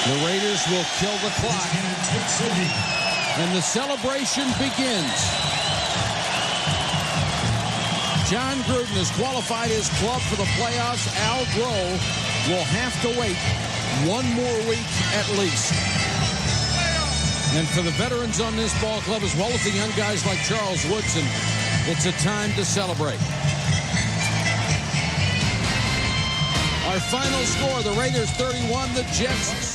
The Raiders will kill the clock. And the celebration begins. John Gruden has qualified his club for the playoffs. Al Groh will have to wait one more week at least. And for the veterans on this ball club, as well as the young guys like Charles Woodson, it's a time to celebrate. Our final score, the Raiders 31, the Jets